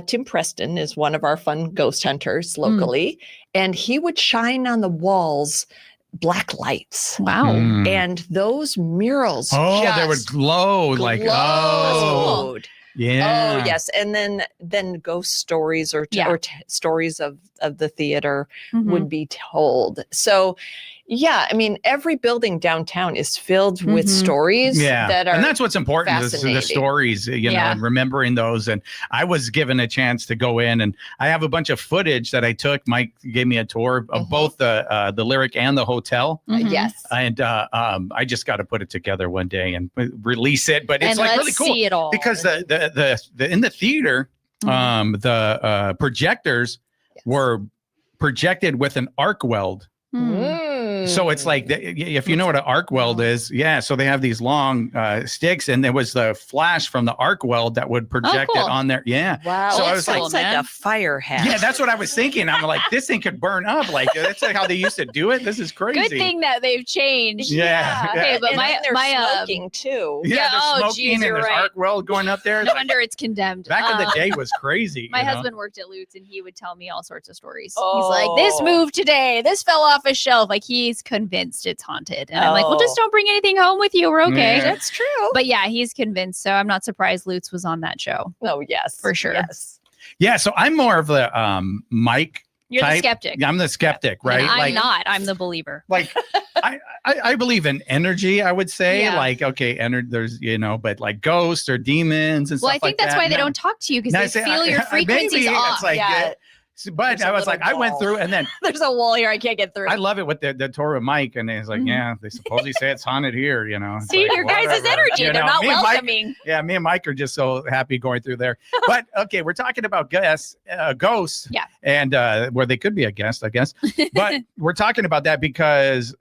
Tim Preston is one of our fun ghost hunters locally, and he would shine on the walls black lights. Wow. And those murals they would glow like, glowed. Yeah. Oh, yes. And then ghost stories or stories of the theater would be told. So, yeah, I mean, every building downtown is filled with stories that are and that's what's important is the fascinating. stories, you know, and remembering those. And I was given a chance to go in, and I have a bunch of footage that I took. Mike gave me a tour of both the Lyric and the hotel. Yes. And I just got to put it together one day and release it. But it's And like let's really cool see it all. because the in the theater, the projectors were projected with an arc weld. So it's like, if you know what an arc weld is, so they have these long sticks, and there was the flash from the arc weld that would project it on there. Yeah. Wow. So I It's was cool, like a fire hat. yeah, that's what I was thinking. I'm like, this thing could burn up. Like, that's like how they used to do it. This is crazy. Good thing that they've changed. Yeah. Okay, but And my then they're my smoking too. Yeah, oh, they're smoking geez, and you're there's right. arc weld going up there. No wonder it's condemned. Back in the day was crazy. My you know? husband worked at Lutz, and he would tell me all sorts of stories. Oh. He's like, "This moved today. This fell off a shelf." Like, he's convinced it's haunted, and I'm like, "Well, just don't bring anything home with you. We're okay." Yeah. That's true. But yeah, he's convinced. So I'm not surprised Lutz was on that show. Oh, yes. For sure. Yes. Yeah, so I'm more of the Mike You're the type. skeptic. I'm the skeptic, right? And I'm like, not. I'm the believer. Like, I believe in energy, I would say. Yeah. Like, okay, there's, you know, but like ghosts or demons and Well, stuff I think like that's that. why they No. don't talk to you, because No, they see, feel your frequencies maybe off. It's like, Yeah. but There's I a was like, little I went wall. through, and then There's a wall here I can't get through. I love it with the tour of Mike, and he's like, yeah, they supposedly say it's haunted here, you know. It's See, like, your guys' whatever, energy. you They're know. not Me and Mike- welcoming. me and Mike are just so happy going through there. But okay, we're talking about ghosts, Yeah. and where they could be a guest, I guess. But we're talking about that because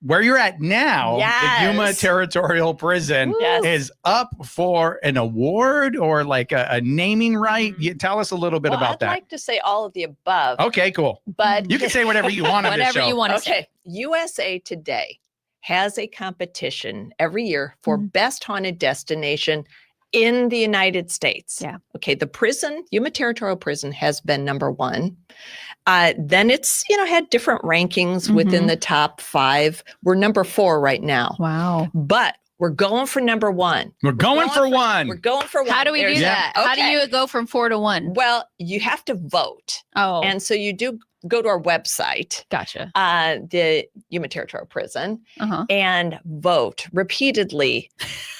where you're at now, the Yuma Yes. Territorial Prison Yes. is up for an award or like a naming right. Tell us a little bit Well, about I'd that. like to say all of the above. Okay, cool. But You can say whatever you want on this Whatever show. you want to say. okay, USA Today has a competition every year for best haunted destination in the United States. Yeah. Okay, the prison, Yuma Territorial Prison, has been number one. Then it's, you know, had different rankings within the top 5. We're number 4 right now. Wow. But we're going for number 1. We're going for one. We're going for one. How do we do There's- that? How do Okay. you go from 4 to 1? Well, you have to vote. Oh, And so you do go to our website, gotcha. the Yuma Territorial Prison, Uh-huh. and vote repeatedly.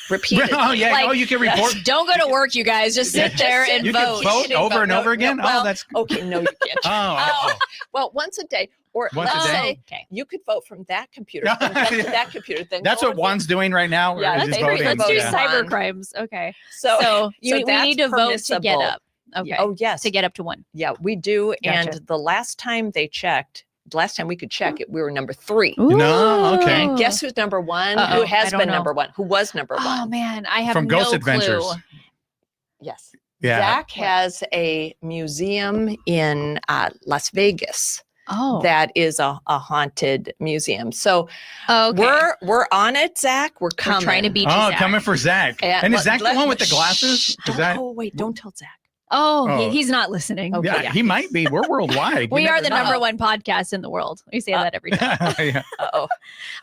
Oh, yeah. Like, you can report. Don't go to work, you guys. Just sit there and You vote. can vote over and over again. Well, Oh, that's okay. No, you can't. oh. Well, once a day, or Once a let's day? say Okay. you could vote from that computer, then jump to that computer. Then That's go what Juan's doing right now. Yeah, is that's he's great. voting. Let's do Yeah. cyber crimes. Okay. So, We that's need to vote to get permissible. up. Okay. Oh, yes. To get up to 1. Yeah, we do. Gotcha. And the last time they checked, the last time we could check it, we were number 3. No, okay. And guess who's number 1? Uh-oh, Who I has don't been know. number 1? Who was number 1? Oh man, I have From no Ghost Adventures. clue. Yes. Yeah. Zach has a museum in Las Vegas Oh. that is a haunted museum. So okay. we're on it, Zach. We're coming. We're trying to beat you, Oh, Zach. coming for Zach. And is Zach the one with the glasses? Shh, Is don't, that? oh, wait, don't tell Zach. Oh, Oh. he's not listening. Okay. Yeah, he might be. We're worldwide. We You are never the know. number 1 podcast in the world. We say that every time. Yeah. Uh-oh.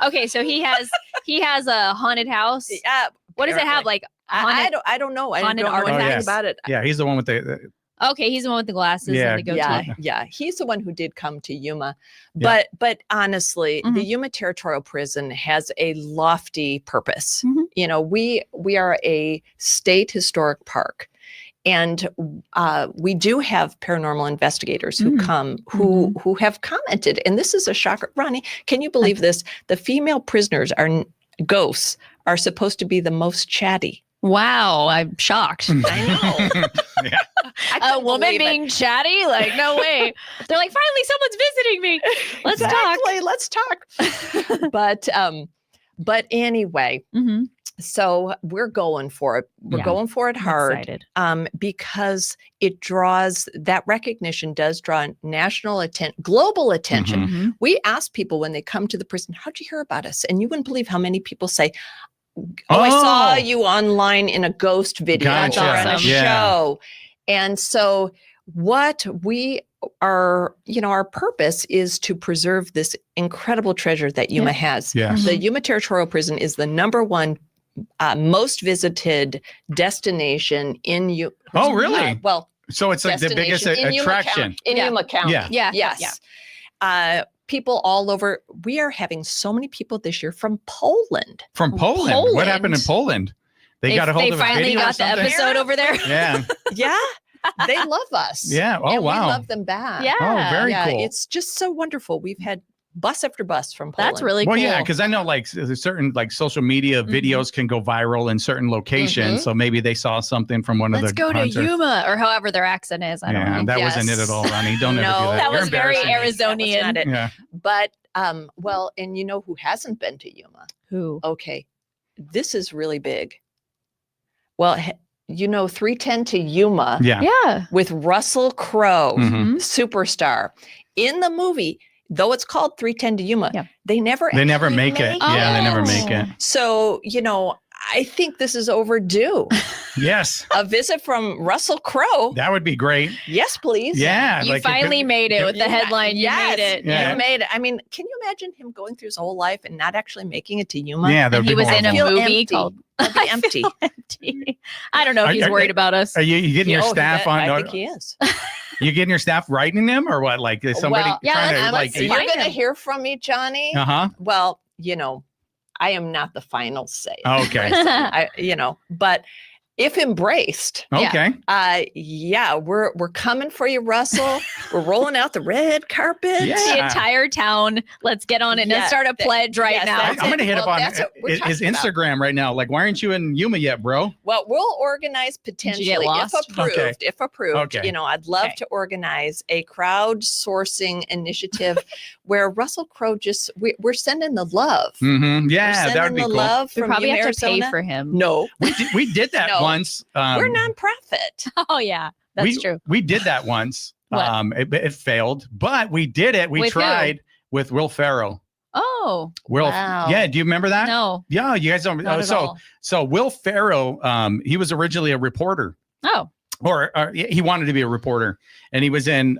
Okay, so he has a haunted house. Yeah. What does it have? apparently. Like I haunted? don't know. I don't haunted know artifacts? anything Oh, yes. about it. Yeah, he's the one with the Okay, he's the one with the glasses Yeah, and the goatee. Yeah. He's the one who did come to Yuma. Yeah. But honestly, Mhm. the Yuma Territorial Prison has a lofty purpose. Mhm. You know, we are a state historic park. And we do have paranormal investigators who come, who have commented, and this is a shocker. Ronnie, can you believe this? The female prisoners ghosts are supposed to be the most chatty. Wow, I'm shocked. I know. A woman being chatty? Like, no way. They're like, finally, someone's visiting me. Let's talk. But anyway, so we're going for it. We're going for it hard. Because it draws, that recognition does draw national attention, global attention. We ask people when they come to the prison, how'd you hear about us? And you wouldn't believe how many people say, I saw you online in a ghost video or on a show. And so what we are, our purpose is to preserve this incredible treasure that Yuma has. The Yuma Territorial Prison is the #1 most visited destination in Yuma. Oh, really? Well, so it's like the biggest attraction in Yuma County. Yes. People all over. We are having so many people this year from Poland. From Poland? What happened in Poland? They got a hold of a video. They finally got the episode over there. Yeah. They love us. Yeah. Oh, and wow. we love them back. Yeah. Oh, very cool. It's just so wonderful. We've had bus after bus from Poland. That's really cool. Well, yeah, because I know like certain like social media videos can go viral in certain locations. So maybe they saw something from one of the Let's go to Yuma, or however their accent is. I don't know. That wasn't it at all, Ronnie. Don't ever do that. That You're was very embarrassing. Arizonian. Yeah. But, well, and you know who hasn't been to Yuma? Who? Okay. This is really big. Well, 310 to Yuma. Yeah. With Russell Crowe, superstar. In the movie, though it's called 310 to Yuma, they never make it. Yeah, they never make it. So, I think this is overdue. Yes. A visit from Russell Crowe. That would be great. Yes, please. Yeah. You finally made it with the headline. You made it. Yeah. You made it. I mean, can you imagine him going through his whole life and not actually making it to Yuma? Yeah, that would be he was in a horrible. movie called Empty. I don't know if he's worried about us. Are you getting your staff on? I think he is. You getting your staff writing them or what? Like is somebody trying to like? You're going to hear from me, Johnny. Well, I am not the final say. Okay. But if embraced, okay. We're coming for you, Russell. We're rolling out the red carpet. The entire town. Let's get on it. Let's start a pledge now. I'm going to hit up on his Instagram right now. Like, why aren't you in Yuma yet, bro? Well, we'll organize potentially if approved. Okay. I'd love to organize a crowdsourcing initiative where Russell Crowe we're sending the love. Yeah, that would be cool. Love we from probably have Arizona. to pay for him. No, we did that once. We're nonprofit. Oh yeah, that's true. We did that once. It failed, but we did it. We tried with Will Ferrell. Oh, Will. Wow. Yeah, do you remember that? No. Yeah, you guys don't. So Will Ferrell, he was originally a reporter. Oh. Or he wanted to be a reporter, and he was in.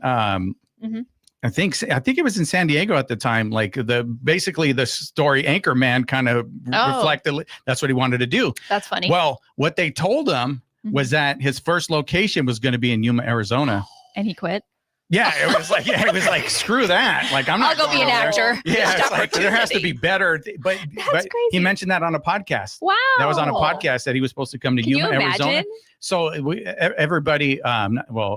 I think it was in San Diego at the time. Like basically the story Anchorman kind of reflected. That's what he wanted to do. That's funny. Well, what they told him was that his first location was going to be in Yuma, Arizona. And he quit. Yeah, it was like screw that. Like I'm not. I'll go be an actor. Yeah, it's like there has to be better. But he mentioned that on a podcast. Wow, that was on a podcast that he was supposed to come to Yuma, Arizona. So everybody, a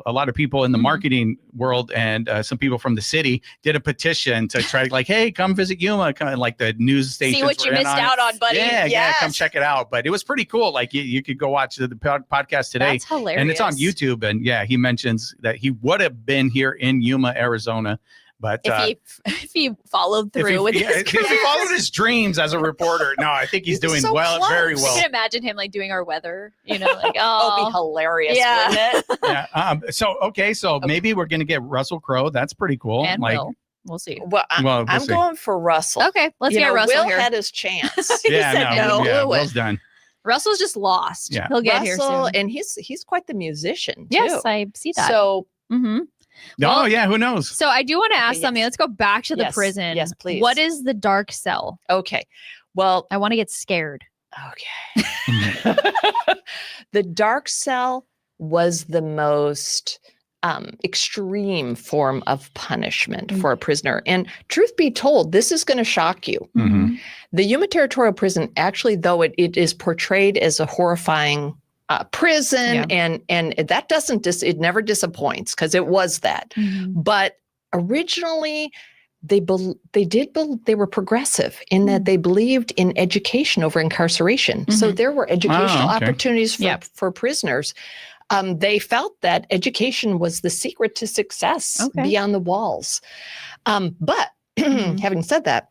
lot of people in the marketing world and some people from the city did a petition to try to like, hey, come visit Yuma, kind of like the news station. See what you missed out on, buddy. Yeah, come check it out. But it was pretty cool. Like you could go watch the podcast today. That's hilarious. And it's on YouTube. And yeah, he mentions that he would have been here in Yuma, Arizona. But if he followed through with his if he followed his dreams as a reporter, no, I think he's doing very well. I can imagine him like doing our weather, like it'd be hilarious, wouldn't it? Yeah. So maybe we're gonna get Russell Crowe. That's pretty cool. And we'll see. Well, I'm going for Russell. Okay, let's get Russell Will here. had his chance. Will's done. Russell's just lost. Yeah. He'll get here soon. And he's quite the musician too. Yes, I see that. So. Who knows? So I do want to ask something. Let's go back to the prison. Yes, please. What is the dark cell? Okay. Well, I want to get scared. Okay. The dark cell was the most extreme form of punishment for a prisoner. And truth be told, this is going to shock you. The Yuma Territorial Prison, actually, though it is portrayed as a horrifying prison, and that doesn't it never disappoints because it was that. But originally, they were progressive in that they believed in education over incarceration. So there were educational opportunities for prisoners. They felt that education was the secret to success beyond the walls. But having said that,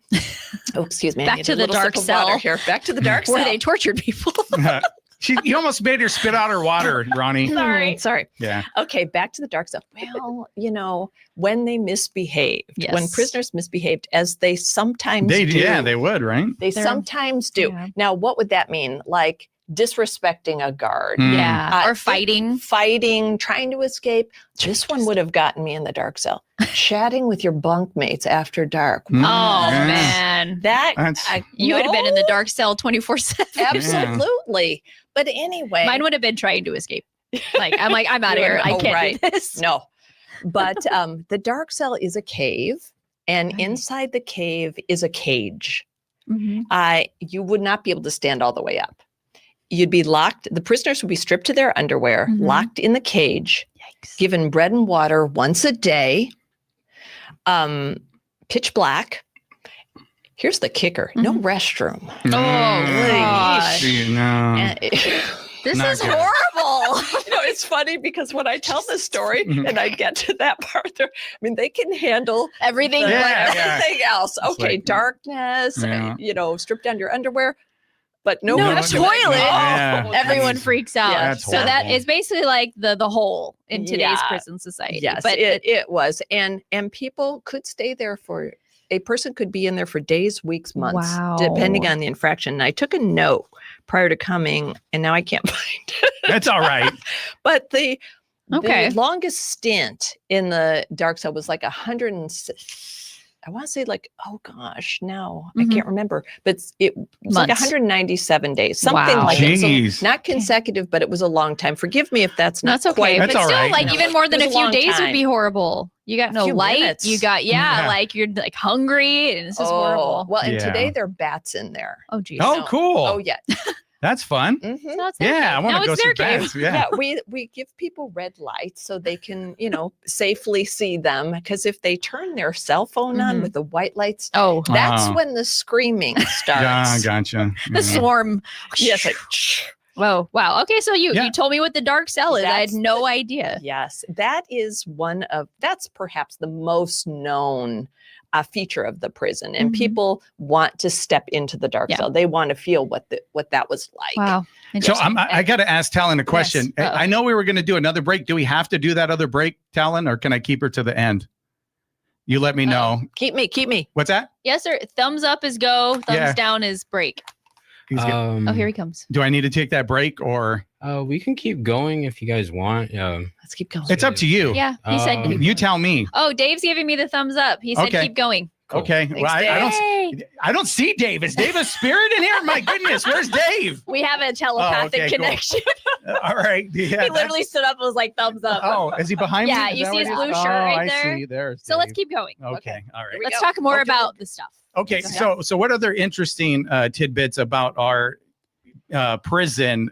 excuse me, Back to the dark cell here. Back to the dark cell where they tortured people. You almost made her spit out her water, Ronnie. Sorry. Yeah. Okay, back to the dark cell. Well, when they misbehaved, when prisoners misbehaved, as they sometimes do. Yeah, they would, right? They sometimes do. Yeah. Now, what would that mean? Like disrespecting a guard. Yeah. Or fighting, trying to escape. This one would have gotten me in the dark cell. Chatting with your bunkmates after dark. Man. You would have been in the dark cell 24/7. Absolutely. But anyway. Mine would have been trying to escape. I'm out of here. I can't do this. No. But the dark cell is a cave, and inside the cave is a cage. You would not be able to stand all the way up. You'd be locked. The prisoners would be stripped to their underwear, locked in the cage, given bread and water once a day, pitch black. Here's the kicker. No restroom. Oh, gosh. This is horrible. It's funny because when I tell this story and I get to that part there, they can handle everything, everything else. It's okay, like, darkness, strip down your underwear. But no toilet. Everyone freaks out. Yeah, so that is basically like the hole in today's prison society. Yes, but it was. And people could stay there a person could be in there for days, weeks, months, depending on the infraction. And I took a note prior to coming, and now I can't find it. That's all right. But the longest stint in the dark cell was like 106. I want to say now I can't remember, but it was like 197 days, something like that. So not consecutive, but it was a long time. Forgive me if that's not quite. But still, right. even more than a few days would be horrible. You got no light. Minutes. You got you're like hungry, and this is horrible. Well, and today there are bats in there. Oh, geez. Oh, cool. Oh, yeah. That's fun. I want to go see bats. Yeah, we give people red lights so they can, safely see them. Because if they turn their cell phone on with the white lights, that's when the screaming starts. Gotcha. The swarm. Yes. Whoa! Wow. Okay, so you told me what the dark cell is. I had no idea. Yes, that's perhaps the most known feature of the prison, and people want to step into the dark cell. They want to feel what that was like. Wow. So I got to ask Talon a question. Yes. I know we were going to do another break. Do we have to do that other break, Talon, or can I keep her to the end? You let me know. Keep me. What's that? Yes, sir. Thumbs up is go. Thumbs down is break. Here he comes. Do I need to take that break or? We can keep going if you guys want. Let's keep going. It's up to you. Yeah, he said. You tell me. Oh, Dave's giving me the thumbs up. He said keep going. Cool. Okay. Thanks, well, I don't see Dave. Is Dave a spirit in here? My goodness, where's Dave? We have a telepathic connection. Cool. All right. Yeah, he literally stood up and was like thumbs up. Oh, is he behind me? Yeah, you see his blue shirt right there? I see. There's so let's keep going. Okay. All right. Let's talk more about the stuff. Okay. So what other interesting tidbits about our prison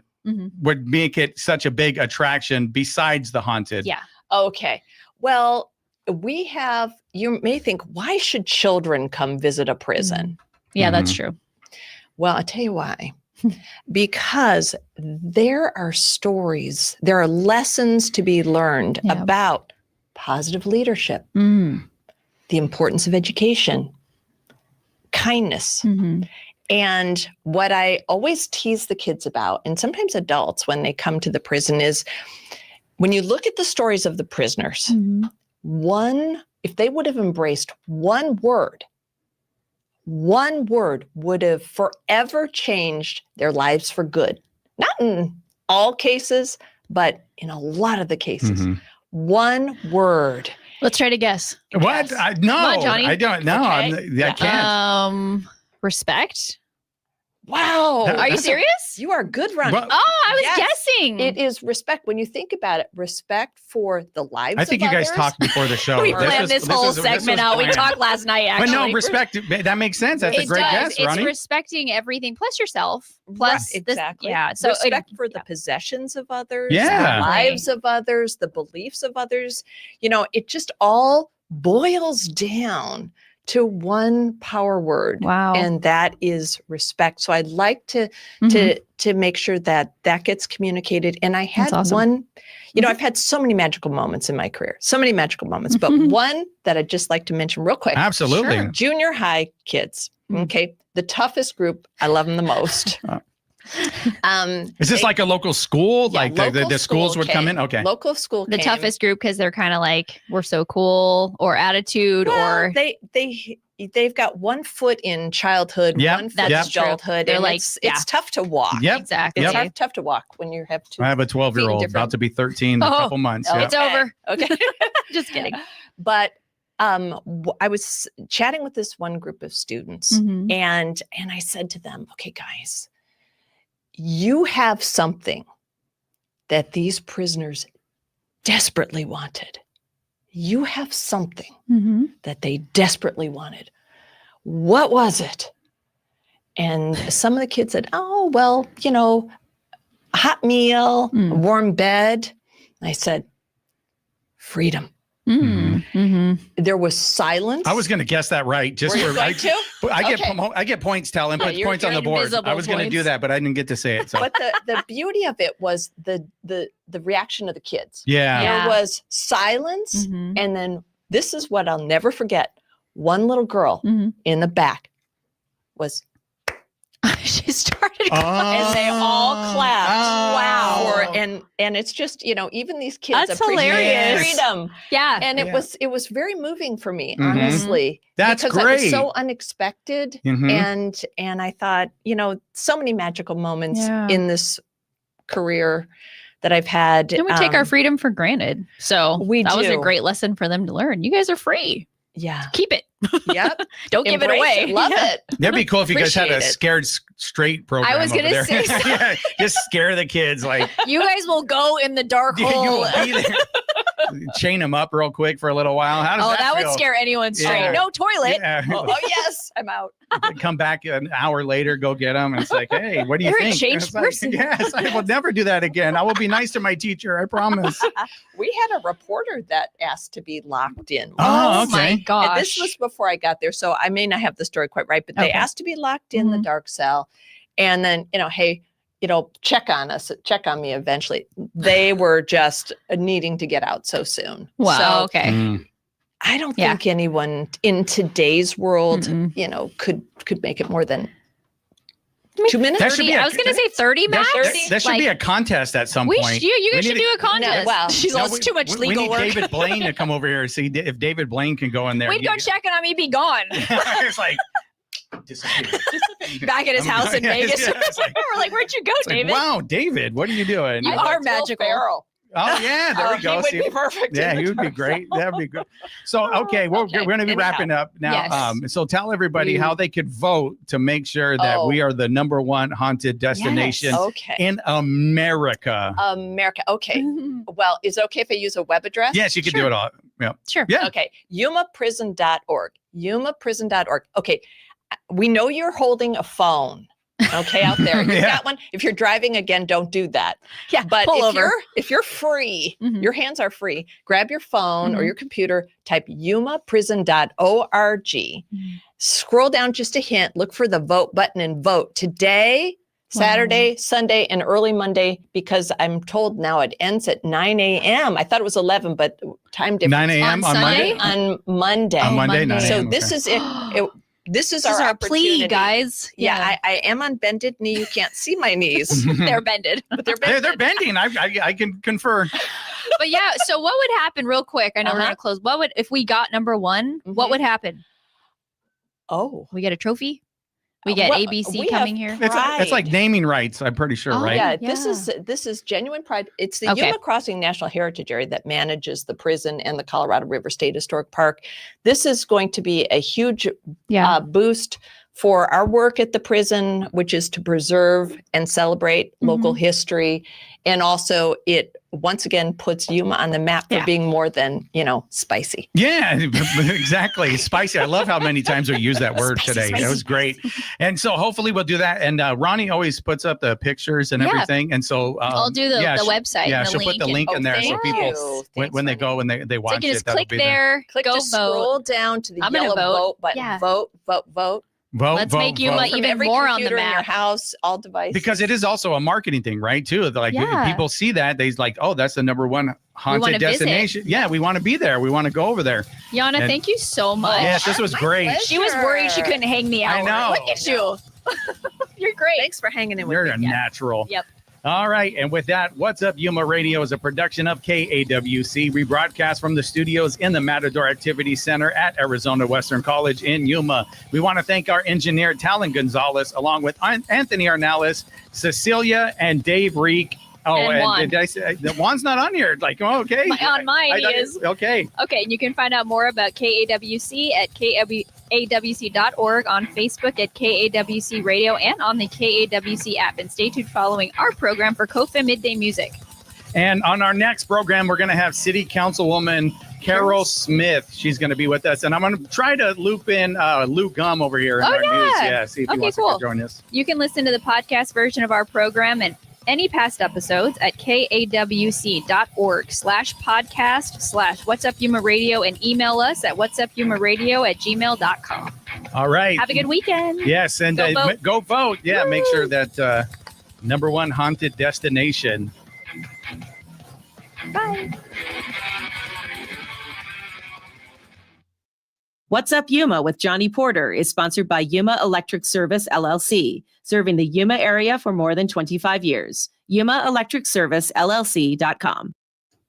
would make it such a big attraction besides the haunted? Yeah. Okay. Well, you may think, why should children come visit a prison? Yeah, that's true. Well, I'll tell you why. Because there are stories, there are lessons to be learned about positive leadership, the importance of education, kindness. And what I always tease the kids about, and sometimes adults when they come to the prison, is when you look at the stories of the prisoners, if they would have embraced one word would have forever changed their lives for good. Not in all cases, but in a lot of the cases. One word. Let's try to guess. What? No, Come on, Johnny. I don't know. Okay. I can't. Respect. Wow. That- Are you that's a- serious? You are good, Ronnie. Well, Oh, I was Yes. guessing. It is respect. When you think about it, respect for the lives I think of you guys others. talked before the show. we planned was- this whole was- segment was out. We planned. talked last night, But actually. no, respect. That makes sense. That's a It great does. guess, It's Ronnie. respecting everything plus yourself. Plus Right, this- exactly. yeah. So respect for the possessions of others, Yeah. the lives of others, the beliefs of others. You know, it just all boils down to one power word. Wow. And that is respect. So I'd like to make sure that that gets communicated. And I had That's awesome. one, you know, I've had so many magical moments in my career, so many magical moments, but one that I'd just like to mention real quick. Absolutely. Sure. Junior high kids. Okay. The toughest group. I love them the most. Is this like a local school? Yeah, like the local schools school would come in? came. Okay. Local school the came. toughest group because they're kind of like we're so cool or attitude Well, or they've got 1 foot in childhood, Yep, 1 foot that's in true. adulthood. They're And like, it's tough to walk. Yep. exactly. It's tough to walk when you have to. I have a 12-year-old different- about to be 13 in a Oh. couple months. Yeah. It's over. Okay. Just kidding. But I was chatting with this one group of students, Mhm. and I said to them, "Okay, guys, you have something that these prisoners desperately wanted. You have something Mhm. that they desperately wanted. What was it?" And some of the kids said, "Oh, well, you know, a hot meal, a warm bed." I said, "Freedom." There was silence. I was going to guess that right. Just Were you for going to? I get points, Talon, Oh, puts you're points on the getting board. visible I was going to do points. that, but I didn't get to say it. So But the beauty of it was the reaction of the kids. yeah. There was silence, Mhm. and then this is what I'll never forget. One little girl Mhm. in the back was, She started. and they all clapped. Wow. And it's just, you know, even these kids That's appreciate hilarious. freedom. Yeah. And Yeah. it was very moving for me, Mhm. honestly. That's because it great. was so unexpected. Mhm. And I thought, you know, so many magical moments Yeah. in this career that I've had. And we take our freedom for granted. So we that was a do. great lesson for them to learn. You guys are free. Yeah. Keep it. Yep. Don't give it Embrace away. Love Yeah. it. That'd be cool if you guys had a Appreciate it. scared straight program. I was over gonna there. say so. Yeah, just scare the kids. Like You guys will go in the dark you hole. will be there. Chain them up real quick for a little while. How does Oh, that that would feel? scare anyone straight. Yeah. No toilet. Yeah. Oh, yes, I'm out. Come back an hour later, go get them. And it's like, hey, what do you You're a think? changed It's like, person. yes, I will never do that again. I will be nice to my teacher. I promise. We had a reporter that asked to be locked in. Oh, once. okay. My gosh. And this was before I got there, so I may not have the story quite right, but they Okay. asked to be locked in the dark cell. And then, you know, hey, you know, check on us, check on me eventually. They were just needing to get out so soon. Wow. So Okay. Mm. I don't Yeah. think anyone in today's world, Mm-mm. you know, could make it more than mean, 2 minutes. That should 30, be a- I was going to say 30 That, max. that should be a contest at some we point. you guys We should need do a contest. well, She's No, lost too much we legal need work. David Blaine to come over here and see if David Blaine can go in there. We'd go checking on me, be gone. It's like disappear. Back at his house in Yeah, Vegas. yeah, it's like- We're like, where'd you go, It's like, David? wow, David, what are you doing? You I are could tell magical. Farrell. Oh yeah, there we He go. would See? be perfect. Yeah, in the he would be dark great. cell. That'd be good. So, okay, we're going to be Anyhow. wrapping up now. Yes. So tell everybody how they could vote to make sure that Oh. we are the #1 haunted destination Yes. Okay. in America. America. Okay. Well, is it okay if I use a web address? Yes, you can do it all. Yeah. Sure. Yeah. Okay. yumaprison.org. yumaprison.org. Okay. We know you're holding a phone. Okay, out there. You've Yeah. got one. If you're driving again, don't do that. Yeah, But pull over. if you're free, Mhm. your hands are free, grab your phone or Mhm. your computer, type yumaprison.org. Mhm. Scroll down just a hint, look for the vote button and vote today, Saturday, Sunday, and early Monday, because I'm told now it ends at 9 a.m. I thought it was 11, but time difference. 9 a.m. On on Sunday? Monday? On Monday. On Monday, Monday. 9 So a.m., this okay. is it. This is This is our our plea, opportunity. guys. Yeah, I am on bended knee. You can't see my knees, They're bended. but they're They're bended. bending. I can confer. But yeah, so what would happen real quick? I know we're Uh-huh. going to close. What would, if we got #1, what Mhm. would happen? Oh, We get a trophy? We get well, ABC we coming have here? It's like Pride. naming rights. I'm pretty sure, Oh, right? yeah, Yeah. This is genuine pride. It's the Okay. Yuma Crossing National Heritage Area that manages the prison and the Colorado River State Historic Park. This is going to be a huge Yeah. boost for our work at the prison, which is to preserve and celebrate local history. And also it once again puts Yuma on the map for being more than, spicy. Yeah, exactly. Spicy. I love how many times we use that word today. That was great. And so hopefully we'll do that. And Ronnie always puts up the pictures and everything. And so I'll do the website. Yeah, and the she'll put the link in there so people, when they go and they watch so you can just it, click there, click go to vote. scroll down to the yellow vote button. Yeah. Vote. Let's make Yuma From even every more on the computer in your map. house, all devices. Because it is also a marketing thing, right? Too. Like people see that, they's like, oh, that's the number one haunted destination. Yeah, we want to be there. We want to go over there. Yanna, thank you so much. Yes, this was great. pleasure. She was worried she couldn't hang the hour. I know. Look at you. You're great. Thanks for hanging in with You're me. a natural. Yep. All right. And with that, What's Up Yuma Radio is a production of KAWC. We broadcast from the studios in the Matador Activity Center at Arizona Western College in Yuma. We want to thank our engineer, Talon Gonzalez, along with Anthony Arnales, Cecilia, and Dave Reek. Oh, And Juan. did I say Juan's not on here? Like, oh, okay. On mine, I he thought- is. Okay. Okay, and you can find out more about KAWC at KAWC.org, on Facebook at KAWC Radio, and on the KAWC app. And stay tuned following our program for KOFA Midday Music. And on our next program, we're going to have City Councilwoman Carol Smith. She's going to be with us. And I'm going to try to loop in Lou Gum over here in our news. Yeah, see if he wants to join us. You can listen to the podcast version of our program and any past episodes at kawc.org/podcast/What's Up Yuma Radio, and email us at whatsupyumaradio@gmail.com. All right. Have a good weekend. Yes, and go vote. Yeah, make sure that number one haunted destination. Bye. What's Up Yuma with Johnny Porter is sponsored by Yuma Electric Service, LLC, serving the Yuma area for more than 25 years. YumaElectricServiceLLC.com.